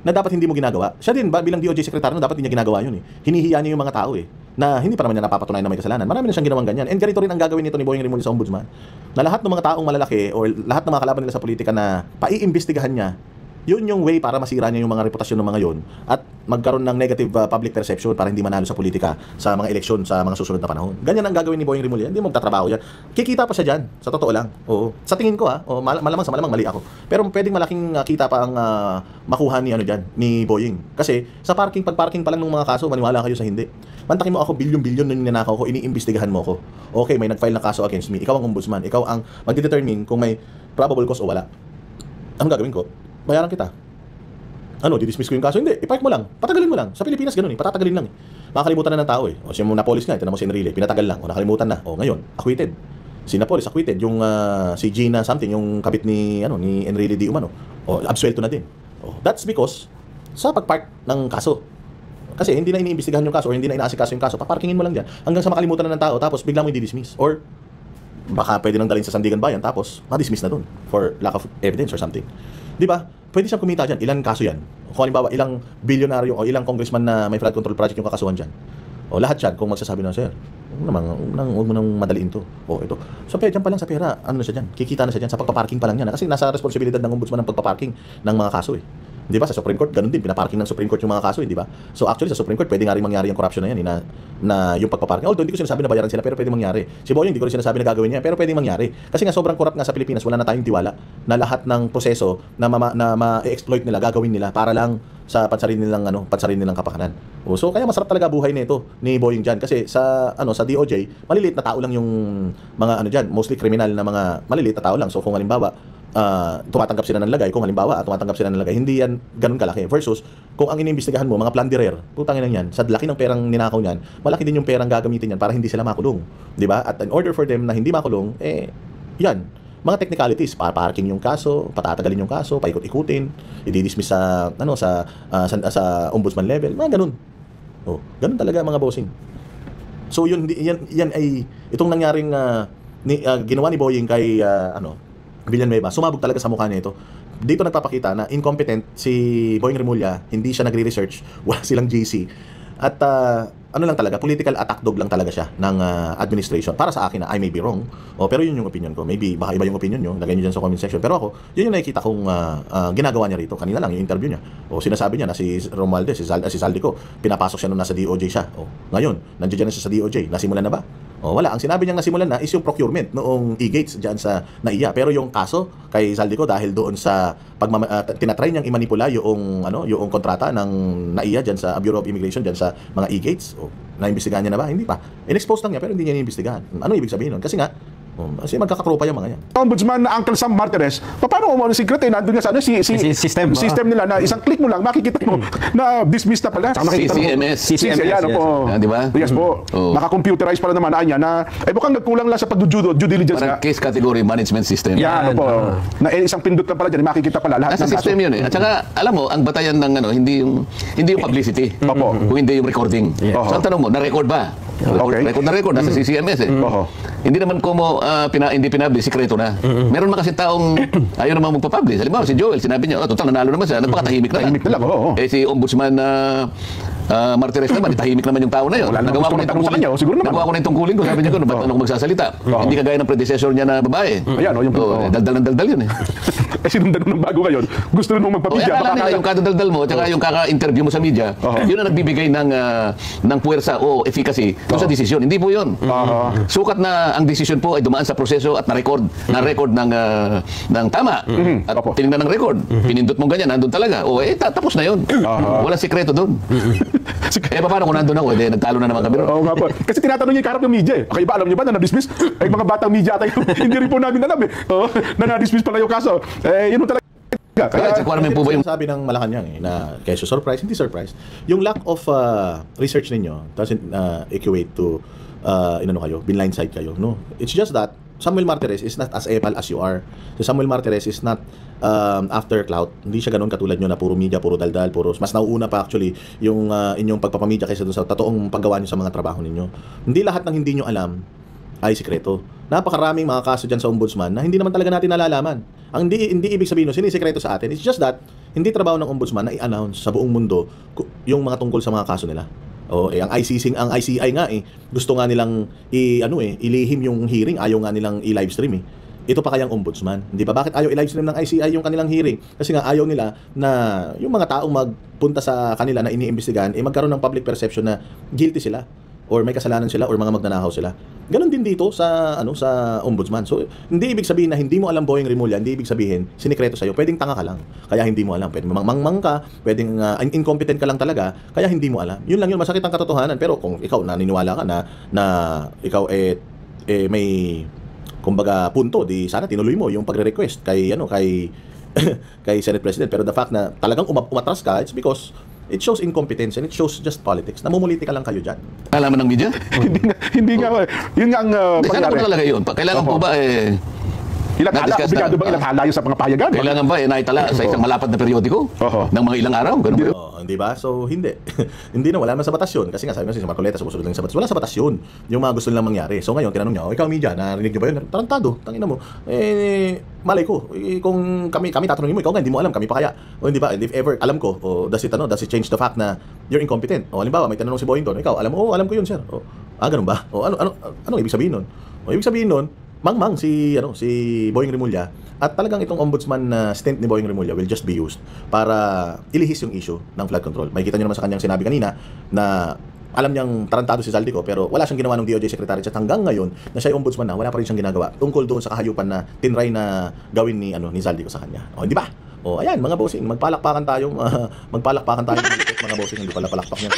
Na dapat hindi mo ginagawa. Siya din, bilang DOJ secretary, dapat hindi niya ginagawa yun eh. Hinihiya niya yung mga tao eh. Na hindi pa naman niya napapatunayan na may kasalanan. Marami na siyang ginawang ganyan. And ganito rin ang gagawin nito ni Boying Rimulya sa ombudsman. Na lahat ng mga taong malalaki o lahat ng mga kalaban nila sa politika na paiimbestigahan niya, yun yung way para masira niya yung mga reputasyon ng mga yun at magkaroon ng negative public perception para hindi manalo sa politika sa mga eleksyon sa mga susunod na panahon. Ganyan ang gagawin ni Boying Rimulya. Hindi mo magtatrabaho yan. Kikita pa siya dyan. Sa totoo lang. Oo. Sa tingin ko malamang mali ako. Pero pwedeng malaking kita pa ang makuha ni Boying. Kasi sa pag-parking pa lang ng mga kaso, maniwala kayo sa hindi. Mantakin mo ako, bilyon-bilyon nung ninanakaw ko, iniimbestigahan mo ko. Okay, may nag-file na kaso against me. Ikaw ang ombudsman. Ikaw ang magdedetermine kung may probable cause o wala. Anong gagawin ko? Bayaran kita. Didismiss ko yung kaso. Hindi, ipark mo lang. Patagalin mo lang. Sa Pilipinas, ganun eh. Patatagalin lang eh. Makakalimutan na ng tao eh. O siya muna police nga, ito naman si Enrile. Pinatagal lang. O nakalimutan na. O ngayon, acquitted. Si Napolis, acquitted. Yung si Gina something, yung kabit ni Enrile Di Umano. O absuelto na din. O, that's because sa pagpark ng kaso. Kasi hindi na iniimbestigahan yung kaso or hindi na inaasikaso yung kaso. Paparkingin mo lang dyan hanggang sa makalimutan na ng tao tapos bigla mo i-dismiss. Or baka pwede nang dalhin sa Sandigan Bayan tapos ma-dismiss na dun for lack of evidence or something. Di ba? Pwede siyang kumita dyan. Ilan kaso yan? Kung halimbawa, ilang bilyonaryo o ilang congressman na may flood control project yung kakasuhan dyan. O lahat yan, kung magsasabi na, sir, huwag mo nang madaliin to. O ito. So, dyan pa lang sa pera, ano na siya dyan? Kikita na siya dyan sa pagpaparking pa lang yan. Kasi nasa responsibilidad ng ombudsman ng pagpaparking ng mga kaso eh. Di ba? Sa Supreme Court, ganun din. Pinaparking ng Supreme Court yung mga kaso, di ba? So actually, sa Supreme Court, pwede nga rin mangyari yung corruption na yan, na yung pagpaparking. Although, hindi ko sinasabi na bayaran sila, pero pwede mangyari. Si Boyong, hindi ko rin sinasabi na gagawin niya, pero pwede mangyari. Kasi nga, sobrang corrupt nga sa Pilipinas, wala na tayong tiwala na lahat ng proseso na ma-exploit nila, gagawin nila para lang sa pansarin nilang kapakanan. So kaya masarap talaga buhay nito ni Boyong diyan kasi sa DOJ, maliliit na tao lang yung mga diyan, mostly criminal na mga maliliit na tao lang. So kung halimbawa tumatanggap sila ng lagay, hindi yan ganun kalaki versus kung ang iniimbestigahan mo mga plunderer, putangin lang yan, sa laki ng perang ninakaw niyan, malaki din yung perang gagamitin yan para hindi sila makulong, di ba? At in order for them na hindi makulong, yan mga technicalities, parking yung kaso, patatagalin yung kaso, paikot-ikutin, i-dismiss sa ombudsman level, mga ganun. Ganun talaga mga bossing. So yan ay itong nangyaring ginawa ni Boying kay Villanueva, sumabog talaga sa mukha niya ito. Dito nagpapakita na incompetent si Boying Remulla, hindi siya nagre-research, wala silang GC. At lang talaga, political attack dog lang talaga siya ng administration. Para sa akin, I may be wrong. Pero yun yung opinion ko. Maybe, baka iba yung opinion nyo. Lagay nyo dyan sa comment section. Pero ako, yun yung nakikita kong ginagawa niya rito. Kanina lang, yung interview niya. Sinasabi niya na si Romualdez, si Zaldico, pinapasok siya nung nasa DOJ siya. Ngayon, nandiyan na siya sa DOJ. Nasimulan na ba? Wala. Ang sinabi niya nasimulan na is yung procurement noong e-gates dyan sa NAIA. Pero yung kaso kay Zaldico dahil doon sa tinatry niyang imanipula yung kontrata ng NAIA dyan sa Bureau of Immigration dyan sa mga e-gates. Naimbestigahan niya na ba? Hindi pa. In-expose lang niya pero hindi niya iniimbestigahan. Ano ibig sabihin nun? Kasi nga, kasi magkakakrupa yung mga yan. Ombudsman na Uncle Sam Martires, paano mo secret nandun nga sa system nila na isang click mo lang makikita mo na dismiss na pala. CCMS. Yan po. Di ba? Yes po. Naka-computerize pala naman niya na mukhang nagkulang lang sa pag-due diligence parang case category management system. Yan po. Na isang pindot na pala dyan, makikita pala lahat ng system yun eh. At saka alam mo, ang batayan ng hindi yung publicity. Kung hindi yung recording. So ang tanong mo, na-record ba? Record na record, nasa CCMS eh. Hindi naman ko mo hindi pinabli, sikreto na. Meron mga kasi taong ayaw naman magpapublish. Halimbawa si Joel, sinabi niya, total nanalo naman siya, napakatahimik na lang. Si Ombudsman Martires naman, tahimik naman yung tao na yun. Nagawa ko na yung tungkulin ko, sabi niya ko, ba't ako magsasalita? Hindi kagaya ng predecessor niya na babae. Daldal ng daldal yun eh. Sinundan mo ng bago ngayon, gusto rin mong magpapidya. Yung kadadaldal mo, tsaka yung kaka-interview mo sa media, yun ang nagbibigay ng puwersa o efficacy sa desisyon. Hindi po yun. Sukat na ang desisyon po ay dumaan sa proseso at na-record ng tama. At tinignan ng record. Pinindot mo ganyan, nandun talaga. Tapos na yun. Walang sikreto dun. Paano kung nandun ako? Nagtalo na naman kami. Oo nga po. Kasi tinatanong niya yung karap ng media eh. Kakaiba, alam niyo ba na na-dismiss? Mga batang media tayo, hindi rin po namin alam eh. Na na-dismiss pala yung kaso. Yun mo talaga. Sabi ng Malacanang na kesyo surprise, hindi surprise. Yung lack of research ninyo doesn't equate to blindsided kayo. No, it's just that Samuel Martires is not as epal as you are. So Samuel Martires is not after clout. Hindi siya ganoon katulad nyo na puro media, puro daldal, mas nauuna pa actually yung inyong pagpapamedya kaysa doon sa totoong paggawa nyo sa mga trabaho ninyo. Hindi lahat ng hindi nyo alam ay sikreto. Napakaraming mga kaso dyan sa ombudsman na hindi naman talaga natin nalalaman. Ang hindi ibig sabihin sinisikreto sa atin. It's just that hindi trabaho ng ombudsman na i-announce sa buong mundo yung mga tungkol sa mga kaso nila. Ang ICI nga gusto nga nilang ilihim yung hearing, ayaw nga nilang i-live stream eh. Ito pa kayang ombudsman, hindi ba? Bakit ayaw i-live stream ng ICI yung kanilang hearing? Kasi nga ayaw nila na yung mga taong magpunta sa kanila na iniimbestigahan magkaroon ng public perception na guilty sila or may kasalanan sila or mga magnanakaw sila. Ganon din dito sa sa ombudsman. So hindi ibig sabihin na hindi mo alam Boying Remulla, hindi ibig sabihin sinikreto sa iyo. Pwedeng tanga ka lang, kaya hindi mo alam. Pwedeng mangmang ka, pwedeng incompetent ka lang talaga, kaya hindi mo alam. Yun lang yun, masakit ang katotohanan. Pero kung ikaw naniniwala ka na ikaw may kumbaga punto, di sana tinuloy mo yung pagre-request kay kay Senate President. Pero the fact na talagang umatras ka, it's because it shows incompetence and it shows just politics. Namumuliti ka lang kayo dyan. Alaman ng media? Hindi nga. Yun nga ang Kailangan po talaga yun. Kailangan po ba ilathala, obligado bang ilathala yun sa mga payagan? Kailangan ba naitala sa isang malapad na periodiko ng mga ilang araw? Ganun ba? Hindi ba? So, hindi. Hindi na, wala naman sa batas yun. Kasi nga, sabi mo si Marcoleta, sumusunod lang sa batas. Wala sa batas yun. Yung mga gusto nilang mangyari. So, ngayon, tinanong niya, ikaw, media, narinig niyo ba yun? Tarantado, tangina mo. Malay ko. Kung kami tatanungin mo, ikaw nga, hindi mo alam, kami pa kaya. O, hindi ba? And if ever, alam ko, does it change the fact na you're incompetent? O, halimbawa, may tanong si Boyington, ikaw, alam mo, alam ko yun, sir. O, ganun ba? O, ano ibig sabihin nun? O, ibig sabihin nun, mangmang si Boying Rimulya at talagang itong ombudsman na stint ni Boying Rimulya will just be used para ilihis yung issue ng flood control. Makikita niyo naman sa kanyang sinabi kanina na alam niyang tarantado si Zaldico pero wala siyang ginawa ng DOJ Secretary at hanggang ngayon na siya yung ombudsman na wala pa rin siyang ginagawa tungkol doon sa kahayupan na tinry na gawin ni Zaldico sa kanya. O, di ba? O, ayan mga bossing, magpalakpakan tayo mga bossing, hindi pala palakpak niyan.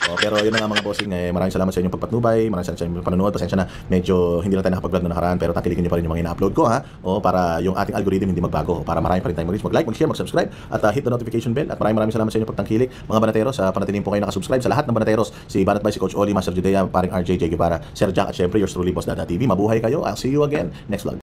Pero yun na nga mga bossing, maraming salamat sa inyong pagpatnubay, maraming salamat sa inyong panonood. Pasensya na, medyo hindi lang tayo nakapag-vlog na nakaraan, pero tatilikin nyo pa rin yung mga ina-upload ko, ha? Para yung ating algorithm hindi magbago, para marami pa rin tayong mag-like, mag-share, mag-subscribe, at hit the notification bell. At maraming salamat sa inyong pagtangkilik, mga banateros. Panatilihin po kayo nakasubscribe sa lahat ng banateros. Si Banat by si Coach Oli, Master Judea, paring RJ, J. Guevara, Sir Jack, at syempre yours truly, Boss Dada TV. Mabuhay kayo. I'll see you again next vlog.